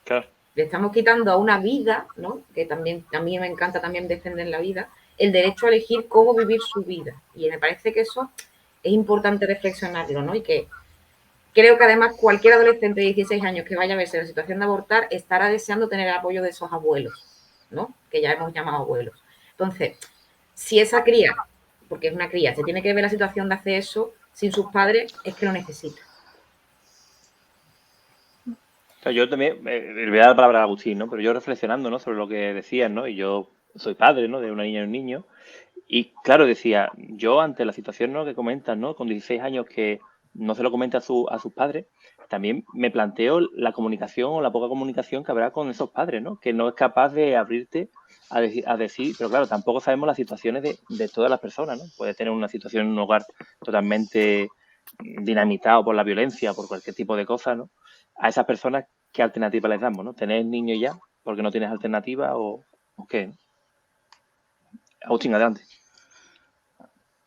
Claro. Le estamos quitando a una vida, ¿no? Que también a mí me encanta también defender la vida, el derecho a elegir cómo vivir su vida. Y me parece que eso es importante reflexionarlo, ¿no? Y que creo que además cualquier adolescente de 16 años que vaya a verse en la situación de abortar estará deseando tener el apoyo de esos abuelos, ¿no? Que ya hemos llamado abuelos. Entonces, si esa cría, porque es una cría, se tiene que ver la situación de hacer eso sin sus padres, es que lo necesita. O sea, yo también, le voy a dar la palabra a Agustín, ¿no? Pero yo reflexionando, ¿no? Sobre lo que decías, ¿no? Y yo soy padre, ¿no? De una niña y un niño. Y claro, decía, yo ante la situación, ¿no? Que comentas, ¿no? Con 16 años que no se lo comenta a sus padres, también me planteo la comunicación o la poca comunicación que habrá con esos padres, ¿no? Que no es capaz de abrirte a decir, pero claro, tampoco sabemos las situaciones de todas las personas, ¿no? Puede tener una situación en un hogar totalmente dinamitado por la violencia, por cualquier tipo de cosa, ¿no? A esas personas, ¿qué alternativa les damos, no? ¿Tener niños ya porque no tienes alternativa o qué? ¿No? Agustín, adelante.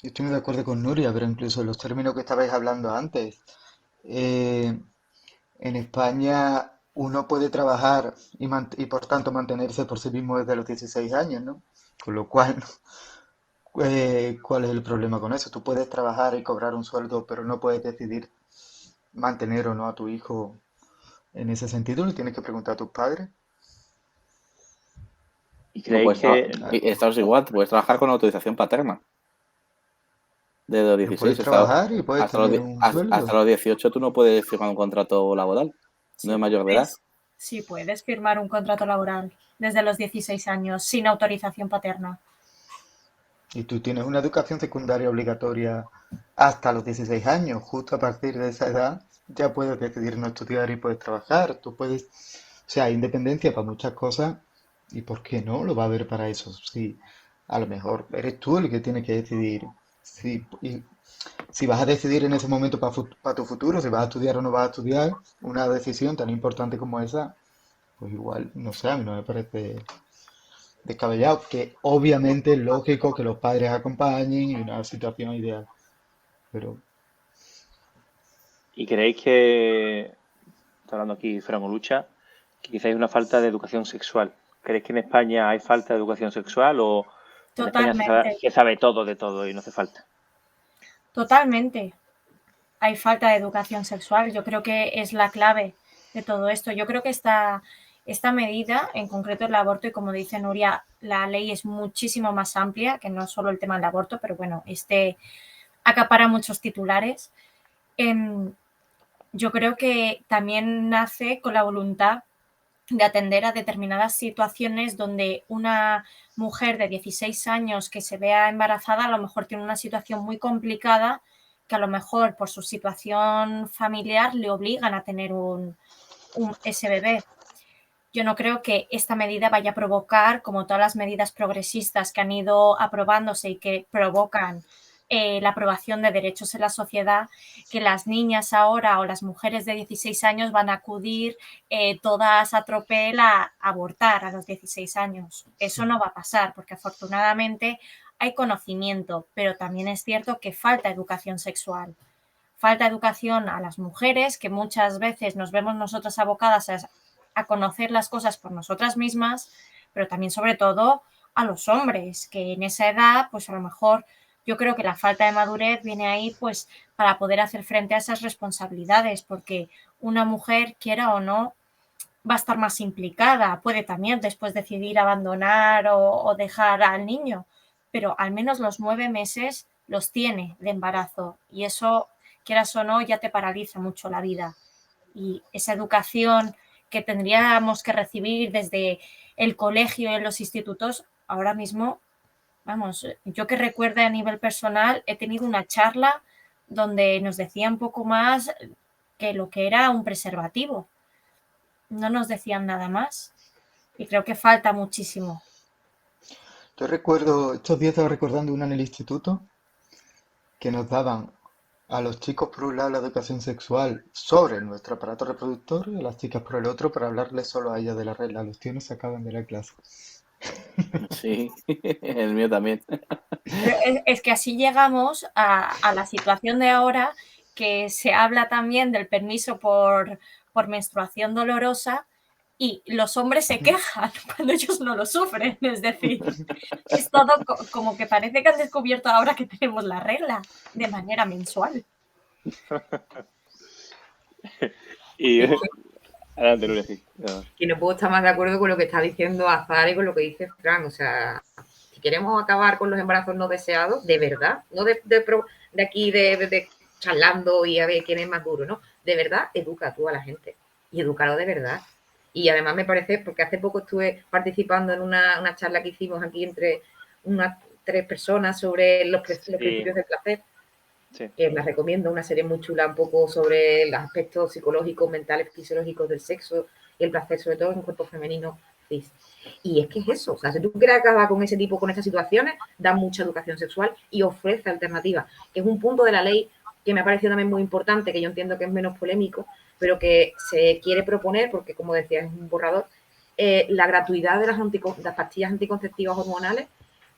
Yo estoy muy de acuerdo con Nuria, pero incluso en los términos que estabais hablando antes, en España uno puede trabajar y por tanto mantenerse por sí mismo desde los 16 años, ¿no? Con lo cual, ¿cuál es el problema con eso? Tú puedes trabajar y cobrar un sueldo, pero no puedes decidir mantener o no a tu hijo en ese sentido. Le tienes que preguntar a tus padres. ¿Y creéis Pues que estás igual, puedes trabajar con autorización paterna. Desde los Pero 16, puedes trabajar y puedes tener un hasta sueldo. los 18 tú no puedes firmar un contrato laboral, Sí, no es mayor de edad. sí, puedes firmar un contrato laboral desde los 16 años sin autorización paterna. Y tú tienes una educación secundaria obligatoria hasta los 16 años. Justo a partir de esa edad ya puedes decidir no estudiar y puedes trabajar. Tú puedes, o sea, hay independencia para muchas cosas. ¿Y por qué no lo va a haber para eso? Sí, a lo mejor eres tú el que tiene que decidir si vas a decidir en ese momento para tu futuro, si vas a estudiar o no vas a estudiar. Una decisión tan importante como esa, pues igual, no sé, a mí no me parece descabellado, que obviamente es lógico que los padres acompañen y una situación ideal, pero ¿Y creéis que, está hablando aquí Franco Lucha, que quizás hay una falta de educación sexual? ¿Creéis que en España hay falta de educación sexual o en España Totalmente, se sabe todo de todo y no hace falta? totalmente. Hay falta de educación sexual. Yo creo que es la clave de todo esto. Yo creo que esta medida, en concreto el aborto, y como dice Nuria, la ley es muchísimo más amplia que no solo el tema del aborto, pero bueno, acapara muchos titulares. Yo creo que también nace con la voluntad de atender a determinadas situaciones donde una mujer de 16 años que se vea embarazada a lo mejor tiene una situación muy complicada que a lo mejor por su situación familiar le obligan a tener ese bebé. Yo no creo que esta medida vaya a provocar, como todas las medidas progresistas que han ido aprobándose y que provocan la aprobación de derechos en la sociedad, que las niñas ahora o las mujeres de 16 años van a acudir todas a tropel a abortar a los 16 años. Eso no va a pasar porque afortunadamente hay conocimiento, pero también es cierto que falta educación sexual. Falta educación a las mujeres, que muchas veces nos vemos nosotras abocadas a conocer las cosas por nosotras mismas, pero también sobre todo a los hombres, que en esa edad, pues a lo mejor yo creo que la falta de madurez viene ahí pues para poder hacer frente a esas responsabilidades, porque una mujer, quiera o no, va a estar más implicada, puede también después decidir abandonar o dejar al niño, pero al menos los 9 meses los tiene de embarazo y eso, quieras o no, ya te paraliza mucho la vida. Y esa educación que tendríamos que recibir desde el colegio y en los institutos, ahora mismo, vamos, yo que recuerde a nivel personal, he tenido una charla donde nos decía un poco más que lo que era un preservativo. No nos decían nada más y creo que falta muchísimo. yo recuerdo, estos días estaba recordando una en el instituto que nos daban a los chicos por un lado la educación sexual sobre nuestro aparato reproductor y a las chicas por el otro para hablarles solo a ellas de la regla. Los tíos no se acaban de la clase. Sí, el mío también. Es que así llegamos a la situación de ahora, que se habla también del permiso por menstruación dolorosa y los hombres se quejan cuando ellos no lo sufren. Es decir, es todo como que parece que han descubierto ahora que tenemos la regla de manera mensual. Y Es adelante, Nuria, sí. que no puedo estar más de acuerdo con lo que está diciendo Azar y con lo que dice Fran. O sea, si queremos acabar con los embarazos no deseados, de verdad, no de aquí de charlando y a ver quién es más duro, ¿no? De verdad, educa tú a la gente y edúcalo de verdad. Y además me parece, porque hace poco estuve participando en una charla que hicimos aquí entre unas 3 personas sobre los principios del placer, Sí. que la recomiendo, una serie muy chula un poco sobre los aspectos psicológicos, mentales, fisiológicos del sexo y el placer, sobre todo en un cuerpo femenino cis. Y es que es eso, o sea, si tú quieres acabar con ese tipo, con estas situaciones, da mucha educación sexual y ofrece alternativas, que es un punto de la ley que me ha parecido también muy importante, que yo entiendo que es menos polémico, pero que se quiere proponer, porque como decía, es un borrador, la gratuidad de las pastillas anticonceptivas hormonales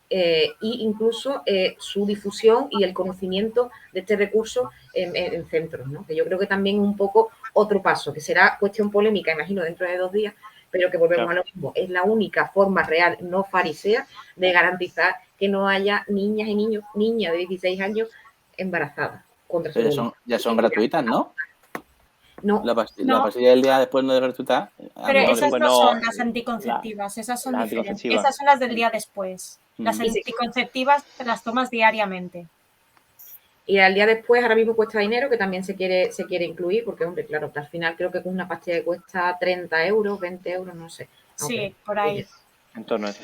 e incluso su difusión y el conocimiento de este recurso en centros, ¿no? Que yo creo que también un poco otro paso, que será cuestión polémica, imagino, dentro de 2 días, pero que volvemos a lo mismo. Es la única forma real, no farisea, de garantizar que no haya niñas y niños, niñas de 16 años embarazadas contra su voluntad. Ya son gratuitas, ¿no? No. La pastilla del día después no es gratuita. Pero esas después no no, son las anticonceptivas, esas son las diferentes. anticonceptivas. Esas son las del día después. Las anticonceptivas te las tomas diariamente. Y al día después, ahora mismo cuesta dinero, que también se quiere incluir, porque, hombre, claro, al final creo que con una pastilla que cuesta 30 euros, 20 euros, no sé. Sí, por ahí. En torno a eso.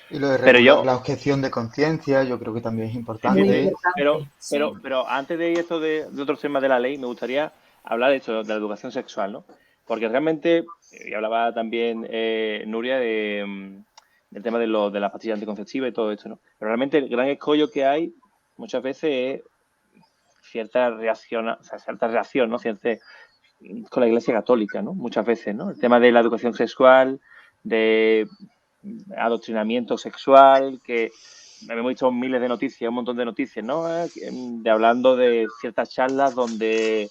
Y lo de Pero regular yo, la objeción de conciencia, yo creo que también es Muy importante. importante. Sí. pero antes de ir esto de otros temas de la ley, me gustaría hablar de esto, de la educación sexual, ¿no? Porque realmente, y hablaba también Nuria del tema de las pastillas anticonceptivas y todo esto, ¿no? Pero realmente el gran escollo que hay muchas veces es cierta reacción, ¿no? Con la Iglesia Católica, ¿no? Muchas veces, ¿no? El tema de la educación sexual, de adoctrinamiento sexual, que hemos visto miles de noticias, un montón de noticias, ¿no? De hablando de ciertas charlas donde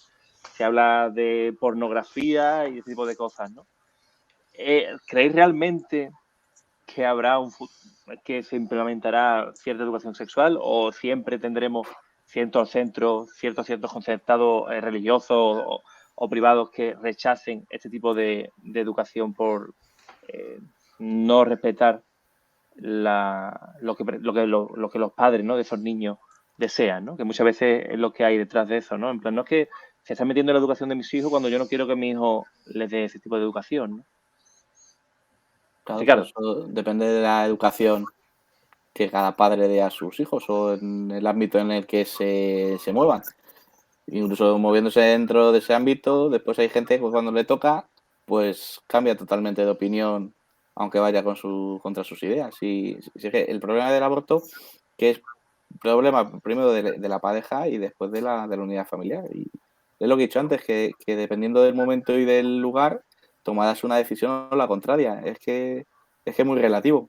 se habla de pornografía y ese tipo de cosas, ¿no? ¿Creéis realmente que habrá que se implementará cierta educación sexual o siempre tendremos ciertos centros, ciertos concertados religiosos o privados que rechacen este tipo de educación por no respetar lo que los padres, ¿no? de esos niños desean, ¿no? Que muchas veces es lo que hay detrás de eso, ¿no? En plan, no es que se está metiendo en la educación de mis hijos cuando yo no quiero que mi hijo les dé ese tipo de educación, ¿no? Claro, Ricardo. pues eso depende de la educación que cada padre dé a sus hijos o en el ámbito en el que se muevan. Incluso moviéndose dentro de ese ámbito, después hay gente que cuando le toca, pues cambia totalmente de opinión, aunque vaya contra sus ideas. Y es que el problema del aborto, que es problema primero de la pareja y después de la unidad familiar. Y es lo que he dicho antes, que dependiendo del momento y del lugar, tomarás una decisión o la contraria. Es que es muy relativo.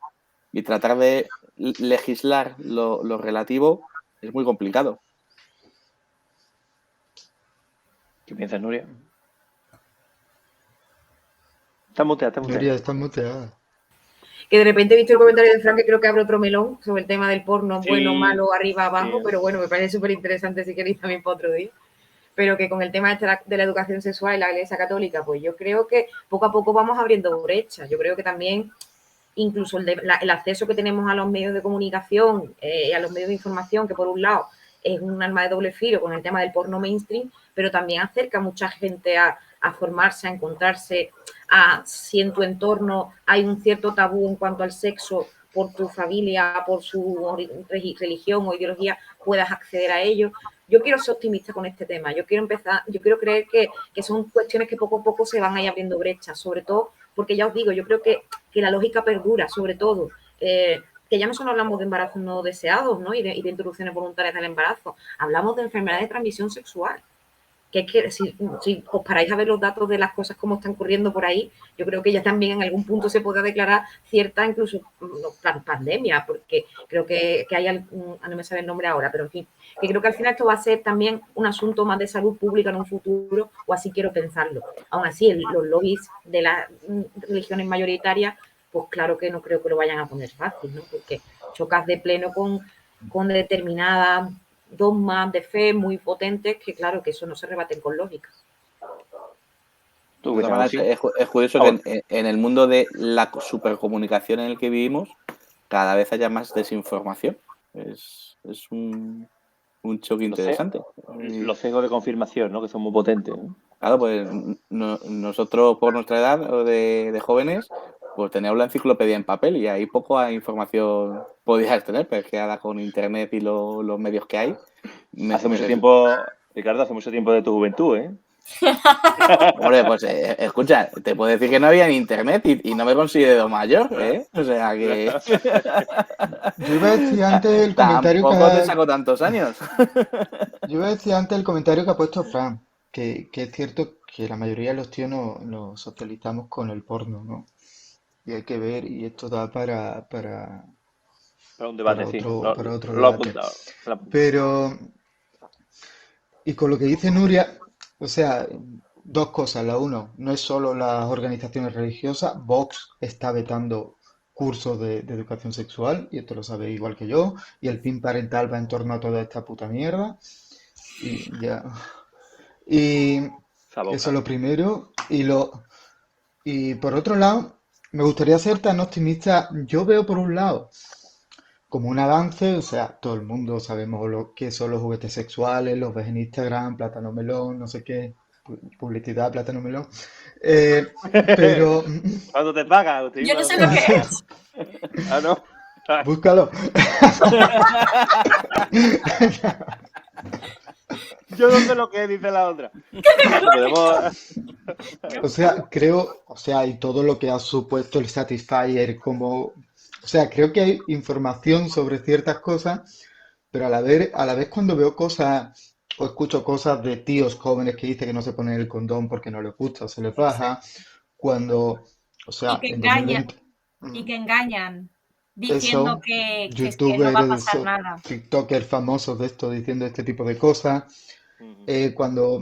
Y tratar de legislar lo relativo es muy complicado. ¿Qué piensas, Nuria? Está muteada. Nuria está muteada. Que de repente he visto el comentario de Fran, que creo que abre otro melón sobre el tema del porno, Sí, bueno, malo, arriba, abajo, sí. pero bueno, me parece súper interesante si queréis también para otro día. Pero que con el tema de la educación sexual y la Iglesia Católica, pues yo creo que poco a poco vamos abriendo brechas. Yo creo que también incluso el acceso que tenemos a los medios de comunicación, a los medios de información, que por un lado es un arma de doble filo con el tema del porno mainstream, pero también acerca a mucha gente a formarse, a encontrarse, si en tu entorno hay un cierto tabú en cuanto al sexo por tu familia, por su religión o ideología, puedas acceder a ello. Yo quiero ser optimista con este tema. Yo quiero creer que son cuestiones que poco a poco se van a ir abriendo brechas, sobre todo porque ya os digo, yo creo que la lógica perdura, sobre todo, que ya no solo hablamos de embarazos no deseados, ¿no? y de interrupciones voluntarias del embarazo, hablamos de enfermedades de transmisión sexual, que es que si os paráis a ver los datos de las cosas como están corriendo por ahí, yo creo que ya también en algún punto se puede declarar cierta incluso pandemia, porque creo que hay, no me sale el nombre ahora, pero en fin, que creo que al final esto va a ser también un asunto más de salud pública en un futuro, o así quiero pensarlo. Aún así, los lobbies de las religiones mayoritarias, pues claro que no creo que lo vayan a poner fácil, ¿no? Porque chocas de pleno con determinadas dogmas de fe muy potentes que claro que eso no se rebaten con lógica. De todas maneras, es curioso que en el mundo de la supercomunicación en el que vivimos cada vez haya más desinformación. Es un choque interesante. Los sesgos de confirmación, ¿no? Que son muy potentes, ¿no? Claro, pues nosotros por nuestra edad o de jóvenes, pues teníamos la enciclopedia en papel y ahí poca información podías tener, pero es que ahora con internet y los medios que hay... Hace mucho tiempo, Ricardo, hace mucho tiempo de tu juventud, ¿eh? Hombre, pues escucha, te puedo decir que no había ni internet y no me considero mayor, ¿eh? O sea que... Yo iba a decir antes el comentario Tampoco te saco tantos años. Yo iba a decir antes el comentario que ha puesto Fran, que es cierto que la mayoría de los tíos nos socializamos con el porno, ¿no? Y hay que ver, y esto da para un debate, para otro debate. Pero, y con lo que dice Nuria, o sea, dos cosas. La uno, no es solo las organizaciones religiosas, Vox está vetando cursos de educación sexual, y esto lo sabéis igual que yo, y el PIN parental va en torno a toda esta puta mierda. Y ya. Y eso es lo primero. Y por otro lado, me gustaría ser tan optimista. Yo veo por un lado como un avance, o sea, todo el mundo sabemos lo que son los juguetes sexuales, los ves en Instagram, plátano melón, no sé qué, publicidad, plátano melón. Pero ¿Cuándo te pagan, Agustín? Yo no ¿Cuándo sé te lo que pagan? es. Ah, no. búscalo. Yo no sé lo que dice la otra. Podemos... O sea, creo, o sea, y todo lo que ha supuesto el Satisfyer como, o sea, creo que hay información sobre ciertas cosas, pero a la vez cuando veo cosas o escucho cosas de tíos jóvenes que dicen que no se ponen el condón porque no les gusta o se les baja, cuando, o Y sea, que en engañan, 2020, y que engañan, diciendo eso, que es que no va a youtubers pasar o nada. tiktokers famosos de esto diciendo este tipo de cosas, Ujú. cuando,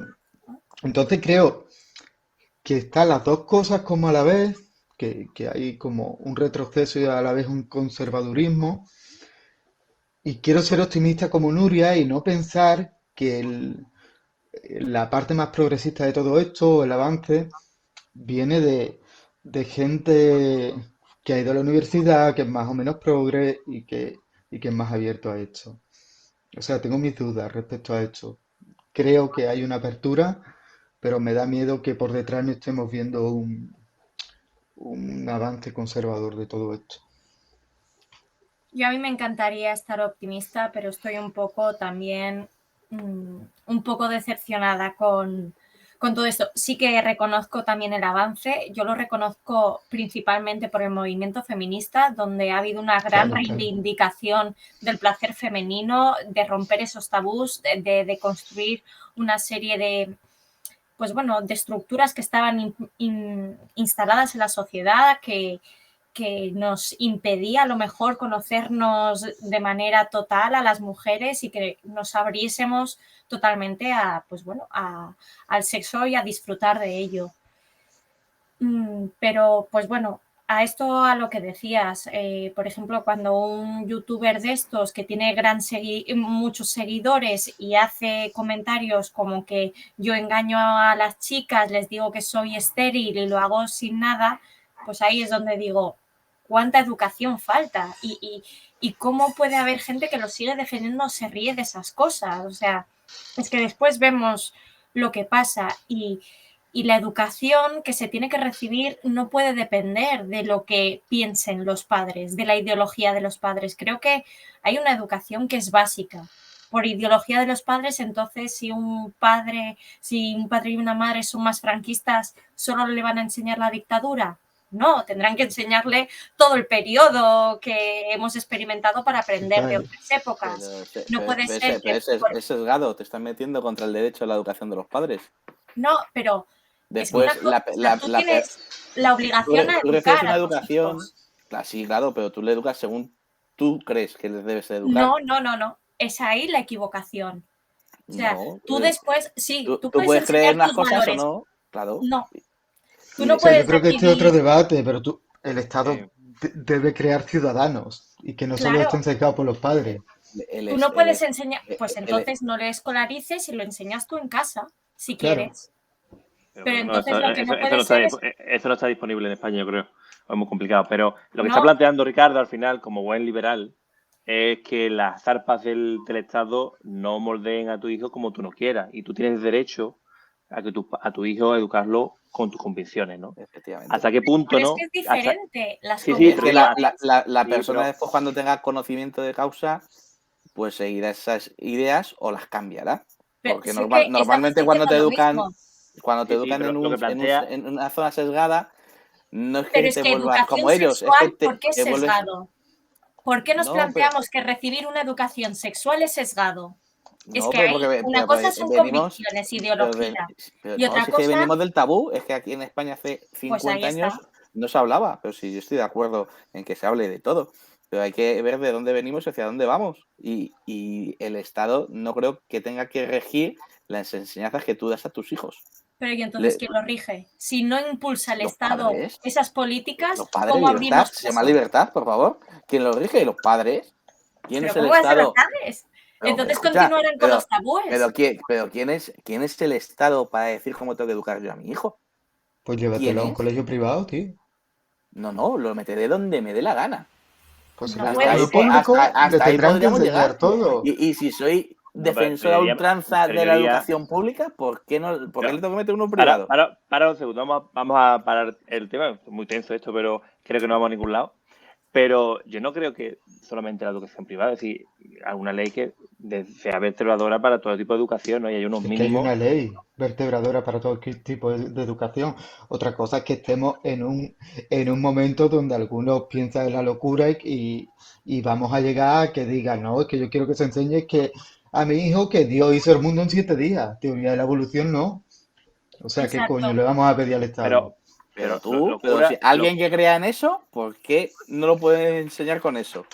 entonces creo que están las dos cosas como a la vez, que hay como un retroceso y a la vez un conservadurismo. Y quiero ser optimista como Nuria y no pensar que la parte más progresista de todo esto, el avance, viene de gente que ha ido a la universidad, que es más o menos progre y que es más abierto a esto. O sea, tengo mis dudas respecto a esto. Creo que hay una apertura, pero me da miedo que por detrás no estemos viendo un avance conservador de todo esto. Yo a mí me encantaría estar optimista, pero estoy un poco también un poco decepcionada con todo esto. Sí que reconozco también el avance. Yo lo reconozco principalmente por el movimiento feminista, donde ha habido una gran Claro, claro. reivindicación del placer femenino, de romper esos tabús, de construir una serie de, pues bueno, de estructuras que estaban instaladas en la sociedad, que nos impedía a lo mejor conocernos de manera total a las mujeres y que nos abriésemos totalmente a, pues bueno, al sexo y a disfrutar de ello. Pero, pues bueno, a esto a lo que decías, por ejemplo, cuando un youtuber de estos que tiene muchos seguidores y hace comentarios como que yo engaño a las chicas, les digo que soy estéril y lo hago sin nada, pues ahí es donde digo, ¿cuánta educación falta? Y cómo puede haber gente que lo sigue defendiendo, se ríe de esas cosas. O sea, es que después vemos lo que pasa y la educación que se tiene que recibir no puede depender de lo que piensen los padres, de la ideología de los padres. Creo que hay una educación que es básica. Por ideología de los padres, entonces, si un padre y una madre son más franquistas, ¿solo le van a enseñar la dictadura? No, tendrán que enseñarle todo el periodo que hemos experimentado para aprender de otras épocas. No puede ser que... Es sesgado, te están metiendo contra el derecho a la educación de los padres. No, pero después es que tú tienes la obligación a tú recibes educar una a educación, tus hijos. sí, claro, pero tú le educas según tú crees que les debes educar. No. Es ahí la equivocación. O sea, No, tú después, sí, tú puedes puedes creer enseñar unas tus cosas valores. o no, claro. No, tú Y no O sea, yo puedes creo que este es otro decidir. debate, pero el Estado Sí. debe crear ciudadanos y que no solo Claro, estén sesgados por los padres. tú no puedes enseñar, pues entonces no le escolarices y lo enseñas tú en casa, si Claro. quieres. Pero entonces eso, lo que no eso puede no está, ser es... eso no está disponible en España, yo creo. Es muy complicado. Pero lo que No. está planteando Ricardo al final, como buen liberal, es que las zarpas del Estado no moldeen a tu hijo como tú no quieras. Y tú tienes derecho a que a tu hijo educarlo con tus convicciones, ¿no? Efectivamente. ¿Hasta qué punto, Pero no? es que es diferente. Las Sí, Es que la Sí, persona pero- después cuando tenga conocimiento de causa, pues seguirá esas ideas o las cambiará. Pero Porque sí que normalmente estamos cuando te diciendo lo educan, mismo. cuando te Sí, educan pero lo que plantea... en una zona sesgada, no es Pero que es te que vuelvas educación como ellos, es que sexual, ¿por qué es te vuelves... sesgado? ¿Por qué nos No, pero, planteamos que recibir una educación sexual es sesgado? Es no, que pero hay porque una cosa son venimos... convicciones, Pero, ideología, pero y no, otra si es que cosa, venimos del tabú, es que aquí en España hace pues ahí 50 está. años no se hablaba, pero sí, yo estoy de acuerdo en que se hable de todo. Pero hay que ver de dónde venimos y hacia dónde vamos. Y el Estado no creo que tenga que regir las enseñanzas que tú das a tus hijos. Pero ¿y entonces quién lo rige? Si no impulsa el Los Estado padres. esas políticas, Los padres, ¿cómo libertad. abrimos Se llama paso? libertad, por favor. ¿Quién lo rige? ¿Los padres? ¿Quién ¿Pero es el cómo va a ser los Estado? padres? Pero, Entonces escucha, continuarán con los tabúes. pero ¿quién es el Estado para decir cómo tengo que educar yo a mi hijo? Pues ¿Quién llévatelo a un es? colegio privado, tío. No, lo meteré donde me dé la gana. Pues en No el puede sector ser. público hasta le ahí tendrán que podríamos enseñar llegar. todo. Y si soy No, pero defensor a debería- ultranza pero de la debería- educación pública, ¿por qué no? ¿Por qué Pero- le tengo que meter uno Para, privado? para un segundo, vamos a parar el tema. Es muy tenso esto, pero creo que no vamos a ningún lado. Pero yo no creo que solamente la educación privada, es decir, alguna ley que sea vertebradora para todo tipo de educación, ¿no? Y hay unos Es que hay mínimos. una ley vertebradora para todo tipo de educación. Otra cosa es que estemos en un momento donde algunos piensan en la locura y vamos a llegar a que digan, no, es que yo quiero que se enseñe que a mi hijo que Dios hizo el mundo en 7 días. Teoría de la evolución no. O sea, ¿qué coño Exacto. le vamos a pedir al Estado? Pero Pero locura, si alguien que crea en eso, ¿por qué no lo puede enseñar con eso?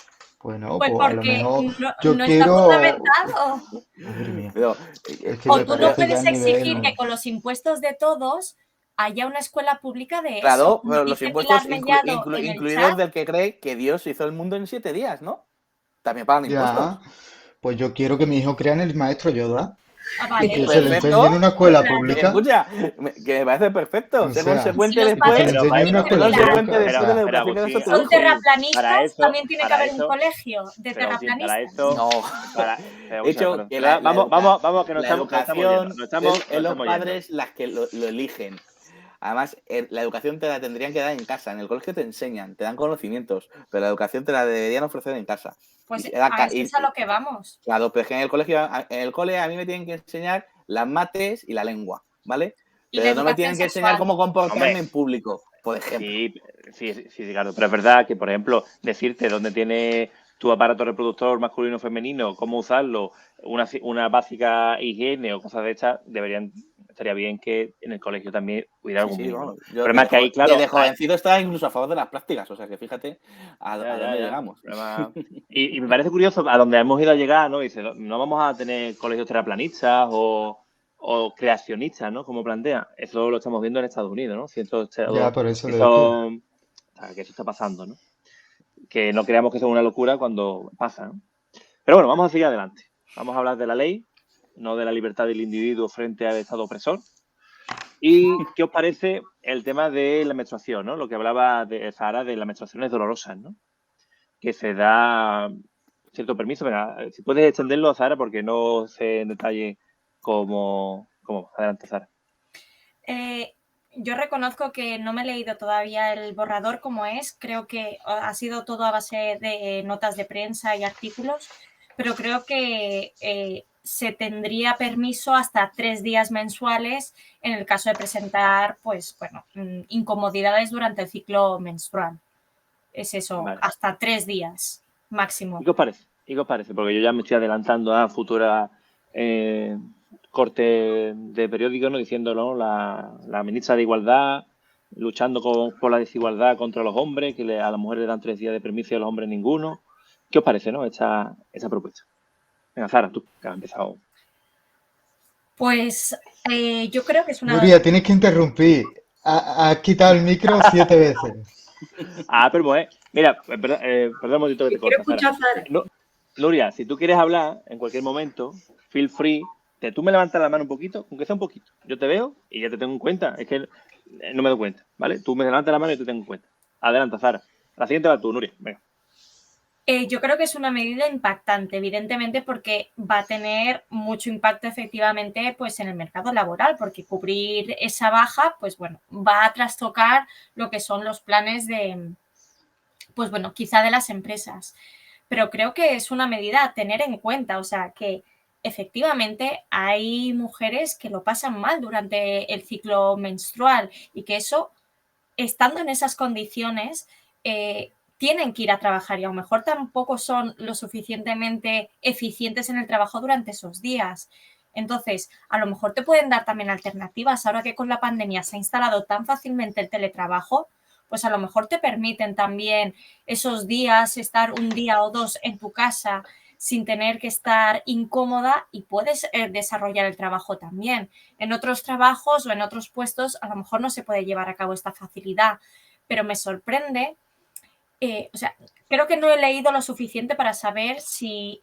Bueno, Pues pues a lo porque mejor no, yo no está quiero... fundamentado. Madre mía, Pero, es que O me tú no parece ya puedes el exigir nivel... que con los impuestos de todos haya una escuela pública de eso. claro, Como pero los dice impuestos Pilar Mellado en el incluidos chat, del que cree que Dios hizo el mundo en 7 días, ¿no? También pagan impuestos. Ya, pues yo quiero que mi hijo crea en el maestro Yoda y vale. que se le enseñe en una escuela pública. Escucha, que me parece perfecto. O Sé sea, consecuente los y que se después. le padres, enseñe en una dice Sé escuela Pilar, consecuente pública. después de la espera, educación que Agustín, nosotros son hijos. terraplanistas, para eso, también tiene que para haber eso, un colegio de pero Agustín, para terraplanistas. eso, No. pero, De hecho, perdón. que Vamos, que nos la estamos yendo, educación nos estamos es los yendo. padres las que lo eligen. Además, la educación te la tendrían que dar en casa. En el colegio te enseñan, te dan conocimientos, pero la educación te la deberían ofrecer en casa. Pues Y- a eso es a lo que vamos. Claro, pero es que en el colegio, en el cole a mí me tienen que enseñar las mates y la lengua, ¿vale? Y la Pero no me educación tienen que enseñar sexual. cómo comportarme Hombre. en público, por ejemplo. Sí, Ricardo, pero es verdad que, por ejemplo, decirte dónde tiene tu aparato reproductor masculino o femenino, cómo usarlo, una básica higiene o cosas de estas, estaría bien que en el colegio también hubiera Sí, algún sí, mínimo. vamos. El problema es que ahí, claro, desde jovencito estaba incluso a favor de las prácticas, o sea que fíjate a dónde ya. llegamos. Y me parece curioso a donde hemos ido a llegar, ¿no? Dice, no vamos a tener colegios terraplanistas o creacionistas, ¿no? Como plantea. Eso lo estamos viendo en Estados Unidos, ¿no? Ya, por eso lo digo. O sea, que eso está pasando, ¿no? Que no creamos que sea una locura cuando pasa, ¿no? Pero bueno, vamos a seguir adelante. Vamos a hablar de la ley, no de la libertad del individuo frente al Estado opresor. ¿Y qué os parece el tema de la menstruación, ¿no? Lo que hablaba de Zahara de las menstruaciones dolorosas, ¿no? Que se da cierto permiso. Venga, si puedes extenderlo, Zahara, porque no sé en detalle cómo. Adelante, Zahara. Yo reconozco que no me he leído todavía el borrador como es. Creo que ha sido todo a base de notas de prensa y artículos, pero creo que se tendría permiso hasta 3 días mensuales en el caso de presentar, pues, bueno, incomodidades durante el ciclo menstrual. Es eso, Vale. hasta 3 días máximo. ¿Y qué os parece? Porque yo ya me estoy adelantando a futura corte de periódico, ¿no? Diciéndolo, la ministra de Igualdad luchando por la desigualdad contra los hombres, que a las mujeres le dan 3 días de permiso y a los hombres ninguno. ¿Qué os parece, no? Esa propuesta. Venga, Zahara, tú, que has empezado. Pues yo creo que es una... Nuria, tienes que interrumpir. Has quitado el micro 7 veces. Pero mira, perdón un momentito que te Quiero corto, escuchar, Zahara. Zahara. No, Nuria, si tú quieres hablar en cualquier momento, feel free. Tú me levantas la mano un poquito, aunque sea un poquito. Yo te veo y ya te tengo en cuenta. Es que no me doy cuenta, ¿vale? Tú me levantas la mano y te tengo en cuenta. Adelanta, Zahara. La siguiente va tú, Nuria. Venga. Yo creo que es una medida impactante, evidentemente, porque va a tener mucho impacto efectivamente pues, en el mercado laboral, porque cubrir esa baja, pues bueno, va a trastocar lo que son los planes de, pues bueno, quizá de las empresas. Pero creo que es una medida a tener en cuenta, o sea, que efectivamente hay mujeres que lo pasan mal durante el ciclo menstrual y que eso, estando en esas condiciones, tienen que ir a trabajar y a lo mejor tampoco son lo suficientemente eficientes en el trabajo durante esos días. Entonces, a lo mejor te pueden dar también alternativas. Ahora que con la pandemia se ha instalado tan fácilmente el teletrabajo, pues a lo mejor te permiten también esos días, estar un día o 2 en tu casa sin tener que estar incómoda y puedes desarrollar el trabajo también. En otros trabajos o en otros puestos a lo mejor no se puede llevar a cabo esta facilidad, pero me sorprende. O sea, creo que no he leído lo suficiente para saber si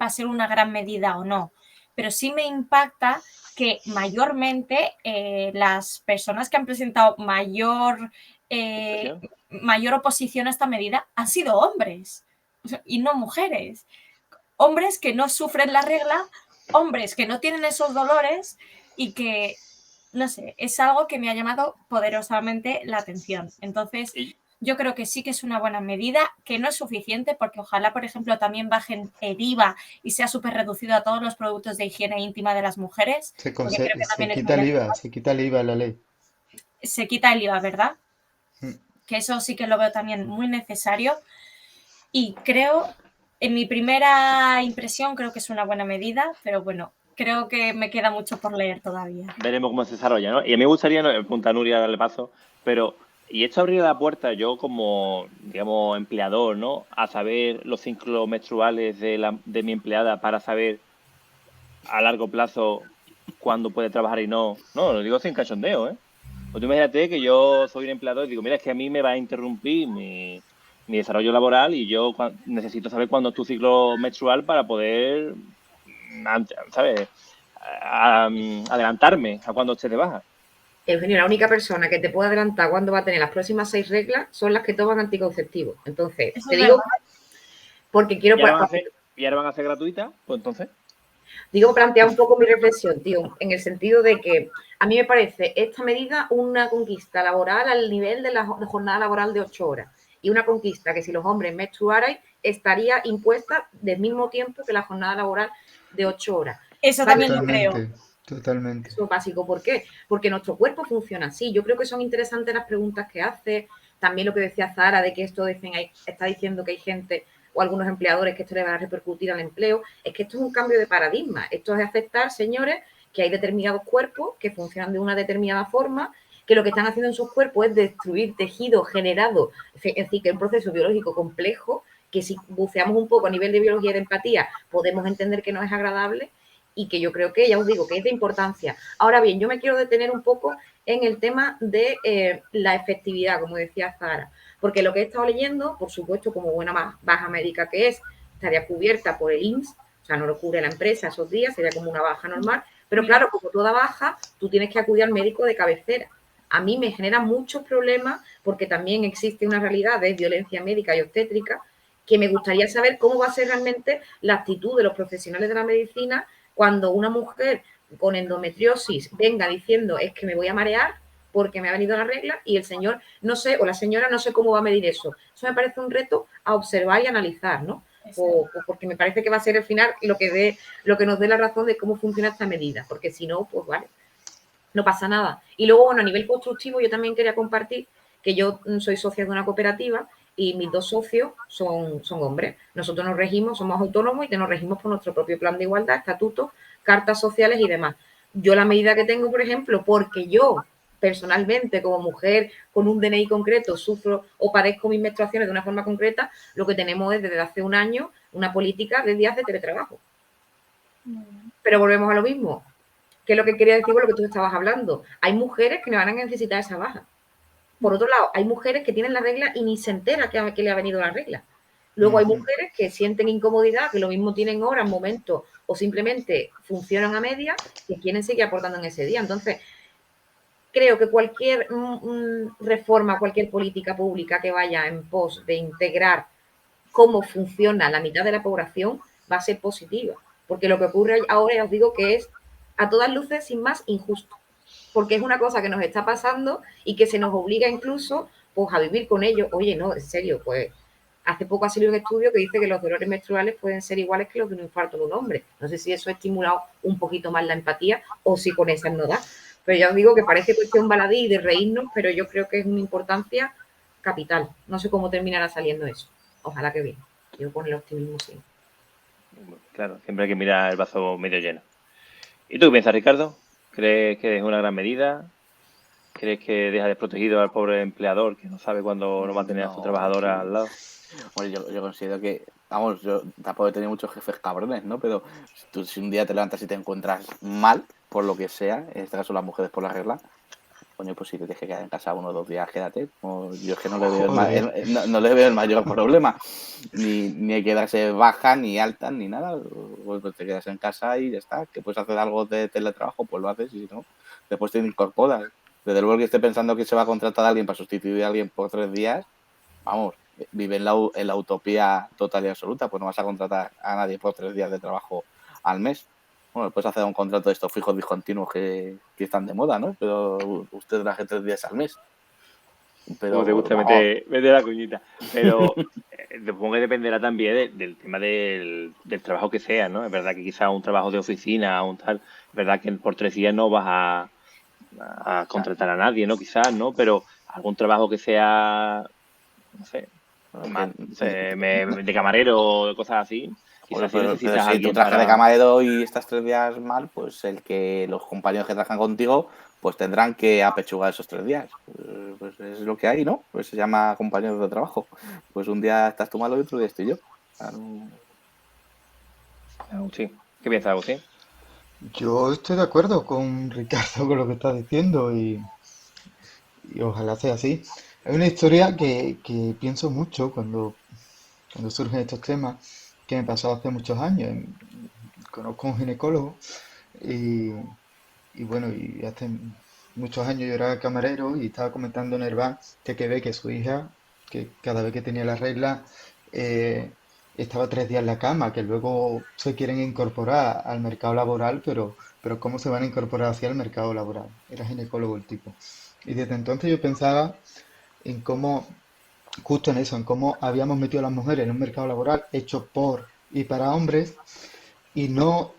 va a ser una gran medida o no, pero sí me impacta que mayormente las personas que han presentado mayor oposición a esta medida han sido hombres. y no mujeres. Hombres que no sufren la regla, hombres que no tienen esos dolores y que, no sé, es algo que me ha llamado poderosamente la atención. Entonces, yo creo que sí que es una buena medida, que no es suficiente, porque ojalá, por ejemplo, también bajen el IVA y sea súper reducido a todos los productos de higiene íntima de las mujeres, porque creo que Se también es quita muy el necesario. IVA, se quita el IVA en la ley. Se quita el IVA, ¿verdad? Mm. Que eso sí que lo veo también muy necesario. Y creo, en mi primera impresión, creo que es una buena medida, pero bueno, creo que me queda mucho por leer todavía. Veremos cómo se desarrolla, ¿no? Y a mí me gustaría, no, punta Nuria, darle paso, pero, y esto abriría la puerta yo como, digamos, empleador, ¿no? A saber los ciclos menstruales de mi empleada para saber a largo plazo cuándo puede trabajar y no. No, lo digo sin cachondeo, ¿eh? Pues tú imagínate que yo soy un empleador y digo, mira, es que a mí me va a interrumpir mi desarrollo laboral y yo necesito saber cuándo es tu ciclo menstrual para poder, ¿sabes? Adelantarme a cuándo esté de baja. Eugenio, la única persona que te puede adelantar cuándo va a tener las próximas 6 reglas son las que toman anticonceptivos. Entonces, Eso te es digo, verdad. porque quiero ¿Y ahora van a ser gratuitas? Pues entonces. digo plantear un poco mi reflexión, tío, en el sentido de que a mí me parece esta medida una conquista laboral al nivel de la jornada laboral de 8 horas. Y una conquista que si los hombres menstruaran estaría impuesta del mismo tiempo que la jornada laboral de 8 horas. Eso también lo creo. Totalmente. Eso es básico. ¿Por qué? Porque nuestro cuerpo funciona así. Yo creo que son interesantes las preguntas que hace. También lo que decía Zara de que esto está diciendo que hay gente o algunos empleadores que esto le va a repercutir al empleo. Es que esto es un cambio de paradigma. Esto es aceptar, señores, que hay determinados cuerpos que funcionan de una determinada forma, que lo que están haciendo en sus cuerpos es destruir tejido generado, es decir, que es un proceso biológico complejo, que si buceamos un poco a nivel de biología y de empatía, podemos entender que no es agradable y que yo creo que, ya os digo, que es de importancia. Ahora bien, yo me quiero detener un poco en el tema de la efectividad, como decía Zara, porque lo que he estado leyendo, por supuesto, como buena baja médica que es, estaría cubierta por el IMSS, o sea, no lo cubre la empresa esos días, sería como una baja normal, pero claro, como toda baja, tú tienes que acudir al médico de cabecera. A mí me genera muchos problemas porque también existe una realidad de violencia médica y obstétrica que me gustaría saber cómo va a ser realmente la actitud de los profesionales de la medicina cuando una mujer con endometriosis venga diciendo es que me voy a marear porque me ha venido la regla y el señor no sé, o la señora no sé cómo va a medir eso. Eso me parece un reto a observar y analizar, ¿no? Porque me parece que va a ser al final lo que nos dé la razón de cómo funciona esta medida, porque si no, pues vale, no pasa nada. Y luego, bueno, a nivel constructivo yo también quería compartir que yo soy socia de una cooperativa y mis 2 socios son hombres. Nosotros nos regimos, somos autónomos y nos regimos por nuestro propio plan de igualdad, estatutos, cartas sociales y demás. Yo la medida que tengo, por ejemplo, porque yo personalmente como mujer con un DNI concreto sufro o padezco mis menstruaciones de una forma concreta, lo que tenemos es desde hace un año una política de días de teletrabajo. Pero volvemos a lo mismo. ¿Qué es lo que quería decir con lo que tú estabas hablando? Hay mujeres que me van a necesitar esa baja. Por otro lado, hay mujeres que tienen la regla y ni se entera que le ha venido la regla. Luego hay mujeres que sienten incomodidad, que lo mismo tienen horas, momentos o simplemente funcionan a media que quieren seguir aportando en ese día. Entonces, creo que cualquier reforma, cualquier política pública que vaya en pos de integrar cómo funciona la mitad de la población va a ser positiva. Porque lo que ocurre ahora, ya os digo que es a todas luces, sin más, injusto. Porque es una cosa que nos está pasando y que se nos obliga incluso pues, a vivir con ello. Oye, no, en serio, pues hace poco ha salido un estudio que dice que los dolores menstruales pueden ser iguales que los de un infarto de un hombre. No sé si eso ha estimulado un poquito más la empatía o si con esas no da. Pero ya os digo que parece cuestión baladí y de reírnos, pero yo creo que es una importancia capital. No sé cómo terminará saliendo eso. Ojalá que bien. Yo con el optimismo sí. Claro, siempre hay que mirar el vaso medio lleno. ¿Y tú qué piensas, Ricardo? ¿Crees que es una gran medida? ¿Crees que deja desprotegido al pobre empleador que no sabe cuándo no va a tener a su trabajadora al lado? Bueno, yo considero que, vamos, yo tampoco he tenido muchos jefes cabrones, ¿no? Pero tú si un día te levantas y te encuentras mal, por lo que sea, en este caso las mujeres por la regla, coño, pues si te tienes que quedar en casa 1 o 2 días, quédate. Yo es que no le veo no le veo el mayor problema. Ni hay que darse baja, ni alta, ni nada. Pues te quedas en casa y ya está. Que puedes hacer algo de teletrabajo, pues lo haces y si no, después te incorporas. Desde luego que esté pensando que se va a contratar a alguien para sustituir a alguien por 3 días, vamos, vive en la utopía total y absoluta, pues no vas a contratar a nadie por 3 días de trabajo al mes. Bueno, puedes hacer un contrato de estos fijos discontinuos que están de moda, ¿no? Pero usted trabaja 3 días al mes. Pero Como te gusta vamos, meter la cuñita. Pero supongo que dependerá también del tema del trabajo que sea, ¿no? Es verdad que quizás un trabajo de oficina, un tal, es verdad que por 3 días no vas a contratar a nadie, ¿no? Quizás, ¿no? Pero algún trabajo que sea, no sé, de camarero o de cosas así, Bueno, quizás sí pero necesitas a si tú alguien trabajas de para... camarero y estás 3 días mal, pues los compañeros que trabajan contigo pues tendrán que apechugar esos 3 días. Pues es lo que hay, ¿no? Pues se llama compañeros de trabajo. Pues un día estás tú malo y otro día estoy yo. Agustín, ¿qué piensas, Agustín? Yo estoy de acuerdo con Ricardo con lo que está diciendo y ojalá sea así. Es una historia que pienso mucho cuando surgen estos temas, que me pasó hace muchos años. Conozco a un ginecólogo y, y bueno, y hace muchos años yo era camarero y estaba comentando en el bar que ve que su hija, que cada vez que tenía la regla, eh, estaba 3 días en la cama, que luego se quieren incorporar al mercado laboral, pero ¿cómo se van a incorporar hacia el mercado laboral? Era ginecólogo el tipo. Y desde entonces yo pensaba en cómo, justo en eso, en cómo habíamos metido a las mujeres en un mercado laboral hecho por y para hombres y no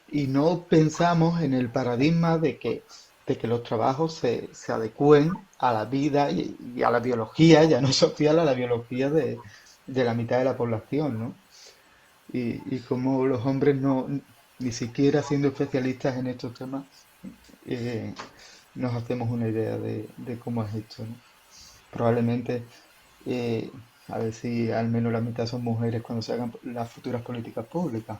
pensamos en el paradigma de que los trabajos se adecúen a la vida y a la biología, ya no social, a la biología de la mitad de la población, ¿no? Y como los hombres no, ni siquiera siendo especialistas en estos temas, eh, nos hacemos una idea de cómo es esto, ¿no? Probablemente, eh, a ver si al menos la mitad son mujeres cuando se hagan las futuras políticas públicas.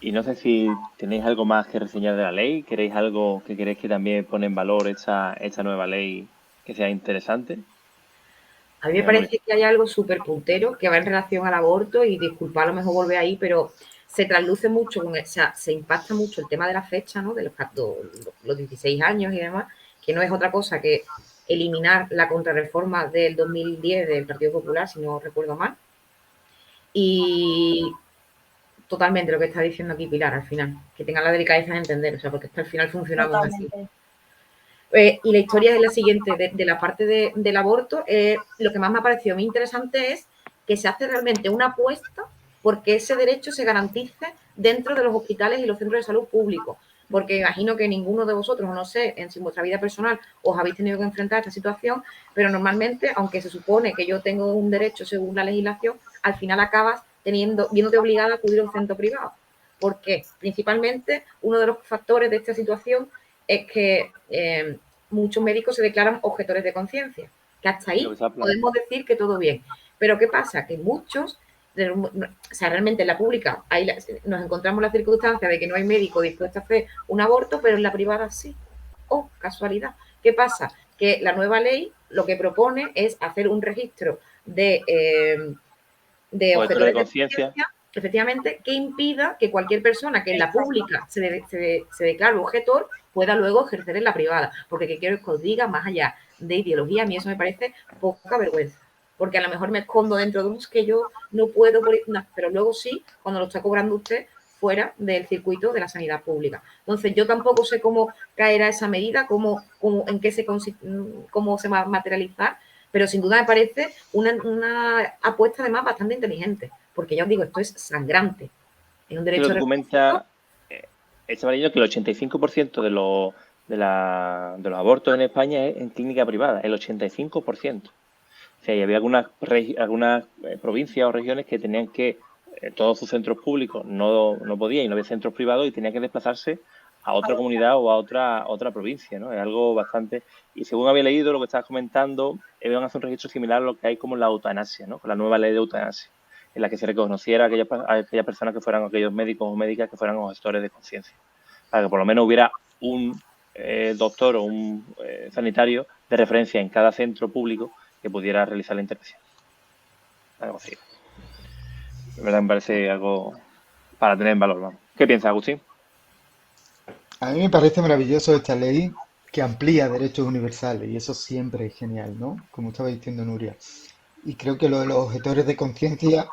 Y no sé si tenéis algo más que reseñar de la ley, queréis algo que queréis que también pone en valor esta nueva ley que sea interesante. A mí me parece que hay algo súper puntero que va en relación al aborto y disculpa a lo mejor volver ahí, pero se trasluce mucho, o sea, se impacta mucho el tema de la fecha, ¿no? De los 16 años y demás, que no es otra cosa que eliminar la contrarreforma del 2010 del Partido Popular, si no recuerdo mal. Y totalmente lo que está diciendo aquí Pilar al final, que tengan la delicadeza de entender, o sea, porque al final funcionamos así. Y la historia es la siguiente, de la parte del aborto, lo que más me ha parecido muy interesante es que se hace realmente una apuesta porque ese derecho se garantice dentro de los hospitales y los centros de salud públicos, porque imagino que ninguno de vosotros, no sé, en vuestra vida personal os habéis tenido que enfrentar a esta situación, pero normalmente, aunque se supone que yo tengo un derecho según la legislación, al final acabas viéndote obligada a acudir a un centro privado. ¿Por qué? Principalmente, uno de los factores de esta situación es que muchos médicos se declaran objetores de conciencia, que hasta ahí podemos decir que todo bien. Pero ¿qué pasa? Que muchos, o sea, realmente en la pública nos encontramos la circunstancia de que no hay médico dispuesto a hacer un aborto, pero en la privada sí. Oh, casualidad. ¿Qué pasa? Que la nueva ley lo que propone es hacer un registro de objetores de conciencia, efectivamente, que impida que cualquier persona que en la pública se declare objetor pueda luego ejercer en la privada. Porque que quiero que os diga, más allá de ideología, a mí eso me parece poca vergüenza. Porque a lo mejor me escondo dentro de un que yo no puedo, pero luego sí, cuando lo está cobrando usted fuera del circuito de la sanidad pública. Entonces, yo tampoco sé cómo caerá esa medida, cómo se va a materializar, pero sin duda me parece una apuesta además bastante inteligente, porque ya os digo, esto es sangrante. Es un derecho lo documenta estaba leyendo que el 85% de los abortos en España es en clínica privada, el 85%. O sea, y había algunas provincias o regiones que tenían que, todos sus centros públicos no podían y no había centros privados y tenían que desplazarse a otra comunidad o a otra provincia, ¿no? Es algo bastante... Y según había leído lo que estabas comentando, van a hacer un registro similar a lo que hay como la eutanasia, ¿no? Con la nueva ley de eutanasia, en la que se reconociera a aquellas personas que fueran, aquellos médicos o médicas que fueran gestores de conciencia. Para que por lo menos hubiera un doctor o un sanitario de referencia en cada centro público que pudiera realizar la intervención. Algo así. De verdad me parece algo para tener en valor, vamos. ¿Qué piensas, Agustín? A mí me parece maravilloso esta ley que amplía derechos universales y eso siempre es genial, ¿no? Como estaba diciendo Nuria. Y creo que lo de los objetores de conciencia,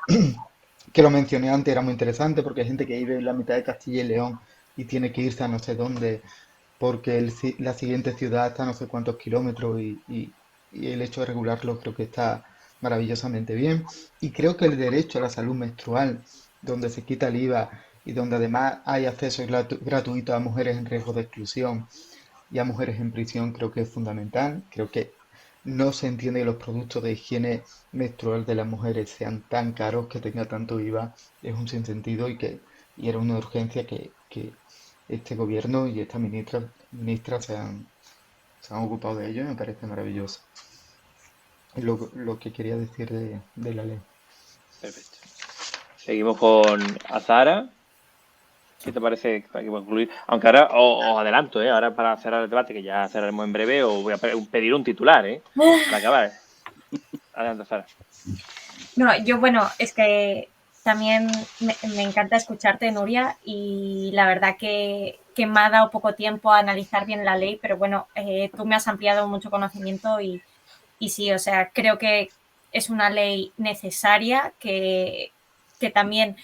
que lo mencioné antes, era muy interesante porque hay gente que vive en la mitad de Castilla y León y tiene que irse a no sé dónde porque la siguiente ciudad está a no sé cuántos kilómetros y el hecho de regularlo creo que está maravillosamente bien. Y creo que el derecho a la salud menstrual, donde se quita el IVA y donde además hay acceso gratuito a mujeres en riesgo de exclusión y a mujeres en prisión, creo que es fundamental. Creo que no se entiende que los productos de higiene menstrual de las mujeres sean tan caros, que tenga tanto IVA, es un sinsentido y era una urgencia que este gobierno y esta ministra se han ocupado de ello y me parece maravilloso. Es lo que quería decir de la ley. Perfecto. Seguimos con Azahara. ¿Qué te parece para concluir? Aunque ahora os adelanto, ahora para cerrar el debate, que ya cerraremos en breve, os voy a pedir un titular, para acabar. Adelante, Azahara. No, yo, bueno, es que también me encanta escucharte, Nuria, y la verdad que me ha dado poco tiempo a analizar bien la ley, pero bueno, tú me has ampliado mucho conocimiento y sí, o sea, creo que es una ley necesaria que también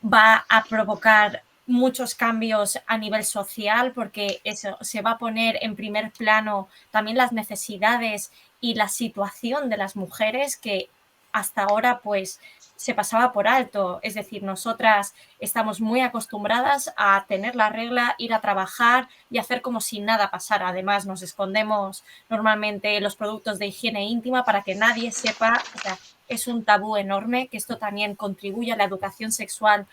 va a provocar muchos cambios a nivel social, porque eso se va a poner en primer plano también las necesidades y la situación de las mujeres, que hasta ahora pues se pasaba por alto. Es decir, nosotras estamos muy acostumbradas a tener la regla, ir a trabajar y hacer como si nada pasara. Además, nos escondemos normalmente los productos de higiene íntima para que nadie sepa. O sea, es un tabú enorme, que esto también contribuye a la educación sexual,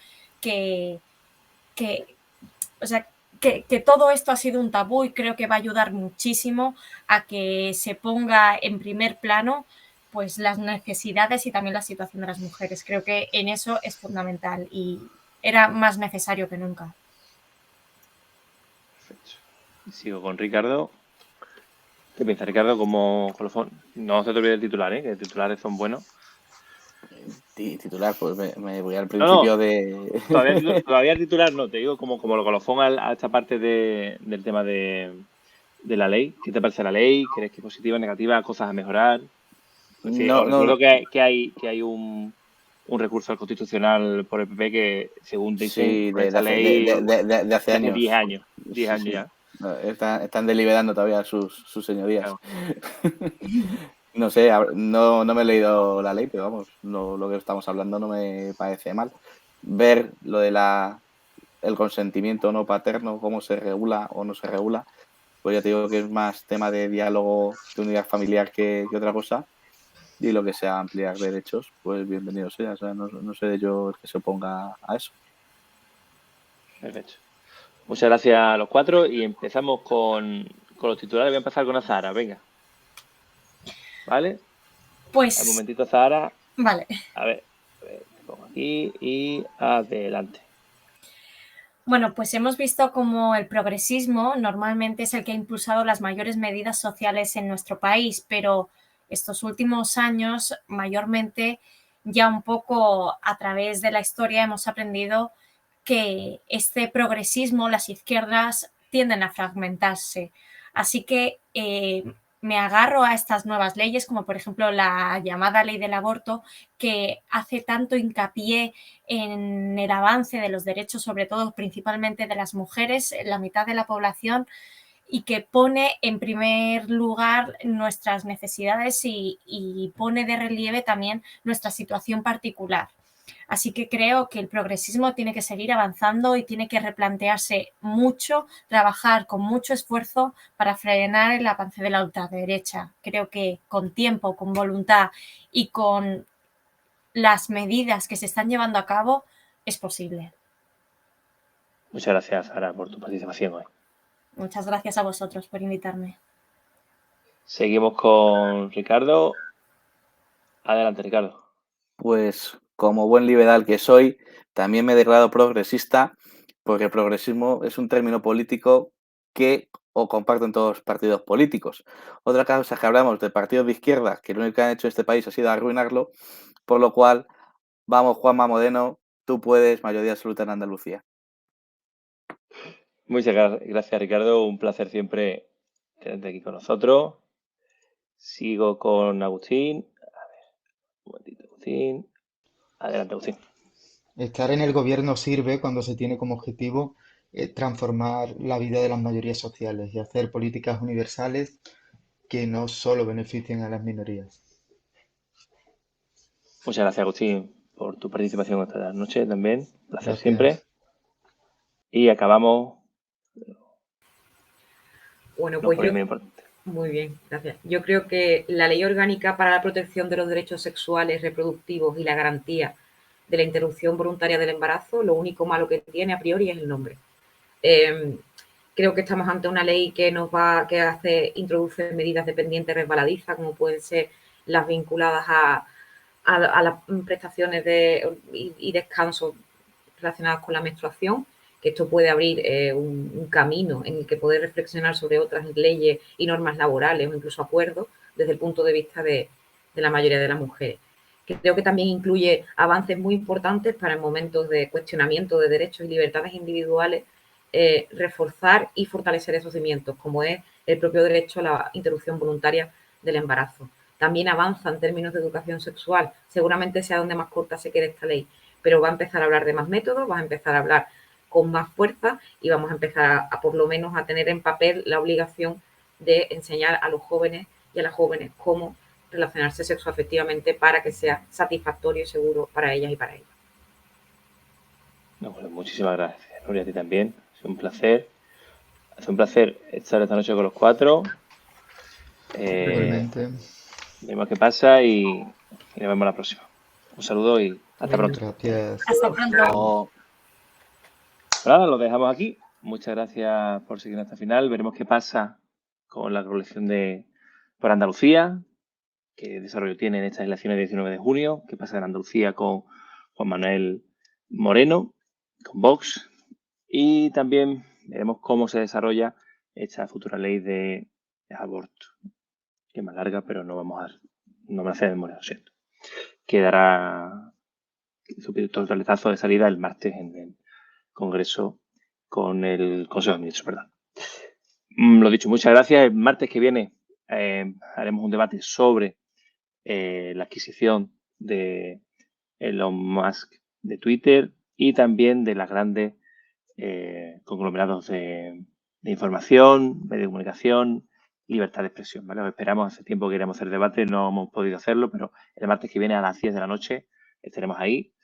o sea, que todo esto ha sido un tabú, y creo que va a ayudar muchísimo a que se ponga en primer plano pues las necesidades y también la situación de las mujeres. Creo que en eso es fundamental y era más necesario que nunca. Perfecto. Sigo con Ricardo. ¿Qué piensas, Ricardo? Como colofón. No se te olvide el titular, que titulares son buenos. Titular, pues me voy al principio de... Todavía titular no, te digo como lo colofón a esta parte del tema de la ley. ¿Qué te parece la ley? ¿Crees que es positiva, negativa, cosas a mejorar? Pues sí, os recuerdo que hay un recurso al Constitucional por el PP que, según dicen, Sí, esta ley de hace años. 10 años. 10 Sí, años sí. ya. Están deliberando todavía sus señorías. Claro. No sé, no me he leído la ley, pero vamos, lo que estamos hablando no me parece mal. Ver lo de el consentimiento no paterno, cómo se regula o no se regula, pues ya te digo que es más tema de diálogo, de unidad familiar que otra cosa. Y lo que sea ampliar derechos, pues bienvenido sea. O sea, no sé yo el que se oponga a eso. Perfecto. Muchas gracias a los cuatro y empezamos con los titulares. Voy a empezar con Azahara, venga. ¿Vale? Pues... Un momentito, Azahara. Vale. A ver, te pongo aquí y adelante. Bueno, pues hemos visto cómo el progresismo normalmente es el que ha impulsado las mayores medidas sociales en nuestro país, pero estos últimos años, mayormente, ya un poco a través de la historia hemos aprendido que este progresismo, las izquierdas, tienden a fragmentarse. Así que me agarro a estas nuevas leyes, como por ejemplo la llamada ley del aborto, que hace tanto hincapié en el avance de los derechos, sobre todo principalmente de las mujeres, la mitad de la población, y que pone en primer lugar nuestras necesidades y pone de relieve también nuestra situación particular. Así que creo que el progresismo tiene que seguir avanzando y tiene que replantearse mucho, trabajar con mucho esfuerzo para frenar el avance de la ultraderecha. Creo que con tiempo, con voluntad y con las medidas que se están llevando a cabo es posible. Muchas gracias, Sara, por tu participación hoy. Muchas gracias a vosotros por invitarme. Seguimos con Ricardo. Adelante, Ricardo. Pues como buen liberal que soy, también me declaro progresista, porque el progresismo es un término político que comparten todos los partidos políticos. Otra cosa es que hablamos de partidos de izquierda, que lo único que han hecho en este país ha sido arruinarlo, por lo cual, vamos, Juanma Moreno, tú puedes, mayoría absoluta en Andalucía. Muchas gracias, Ricardo. Un placer siempre quédate aquí con nosotros. Sigo con Agustín. A ver, un momentito, Agustín. Adelante, Agustín. Estar en el gobierno sirve cuando se tiene como objetivo transformar la vida de las mayorías sociales y hacer políticas universales que no solo beneficien a las minorías. Muchas gracias, Agustín, por tu participación esta noche también. Un placer Gracias. siempre. Y acabamos Bueno, no pues por yo, muy importante. muy bien, gracias. Yo creo que la Ley Orgánica para la Protección de los Derechos Sexuales, Reproductivos y la Garantía de la Interrupción Voluntaria del Embarazo, lo único malo que tiene a priori es el nombre. Creo que estamos ante una ley que introduce medidas dependientes resbaladizas, como pueden ser las vinculadas a las prestaciones y descansos relacionadas con la menstruación, que esto puede abrir un camino en el que poder reflexionar sobre otras leyes y normas laborales o incluso acuerdos desde el punto de vista de la mayoría de las mujeres. Creo que también incluye avances muy importantes para en momentos de cuestionamiento de derechos y libertades individuales, reforzar y fortalecer esos cimientos, como es el propio derecho a la interrupción voluntaria del embarazo. También avanza en términos de educación sexual, seguramente sea donde más corta se quede esta ley, pero va a empezar a hablar de más métodos, va a empezar a hablar con más fuerza y vamos a empezar a por lo menos a tener en papel la obligación de enseñar a los jóvenes y a las jóvenes cómo relacionarse sexoafectivamente para que sea satisfactorio y seguro para ellas y para ellos. No, bueno, muchísimas gracias, Nuria, a ti también. Ha sido un placer. Ha sido un placer estar esta noche con los cuatro. Igualmente. Vemos qué pasa y nos vemos la próxima. Un saludo y hasta pronto. Gracias. Hasta pronto. Nada, lo dejamos aquí. Muchas gracias por seguirnos hasta el final. Veremos qué pasa con la colección por Andalucía, qué desarrollo tiene en estas elecciones del 19 de junio, qué pasa en Andalucía con Juan Manuel Moreno, con Vox, y también veremos cómo se desarrolla esta futura ley de aborto, que es más larga, pero no me hace memoria, lo siento. Quedará su totalizazo de salida el martes en el Congreso con el Consejo de Ministros, perdón. Lo dicho, muchas gracias. El martes que viene haremos un debate sobre la adquisición de Elon Musk de Twitter y también de las grandes conglomerados de información, medio de comunicación, libertad de expresión, ¿vale? Os esperamos, hace tiempo que queríamos hacer debate, no hemos podido hacerlo, pero el martes que viene a las 10 de la noche estaremos ahí.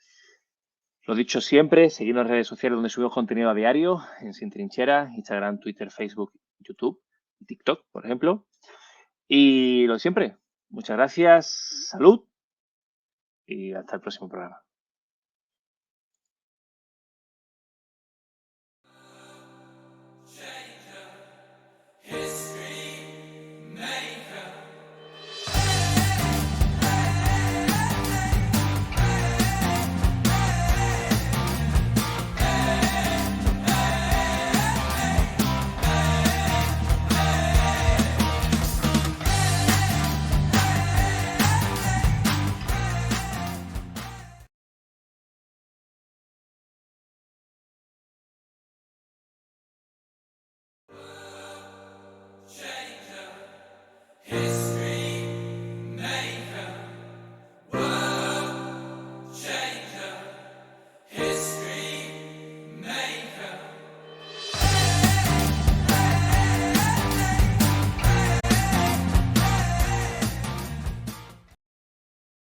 Lo dicho siempre, seguidnos en redes sociales donde subimos contenido a diario, en Sin Trincheras, Instagram, Twitter, Facebook, YouTube, TikTok, por ejemplo. Y lo de siempre, muchas gracias, salud y hasta el próximo programa.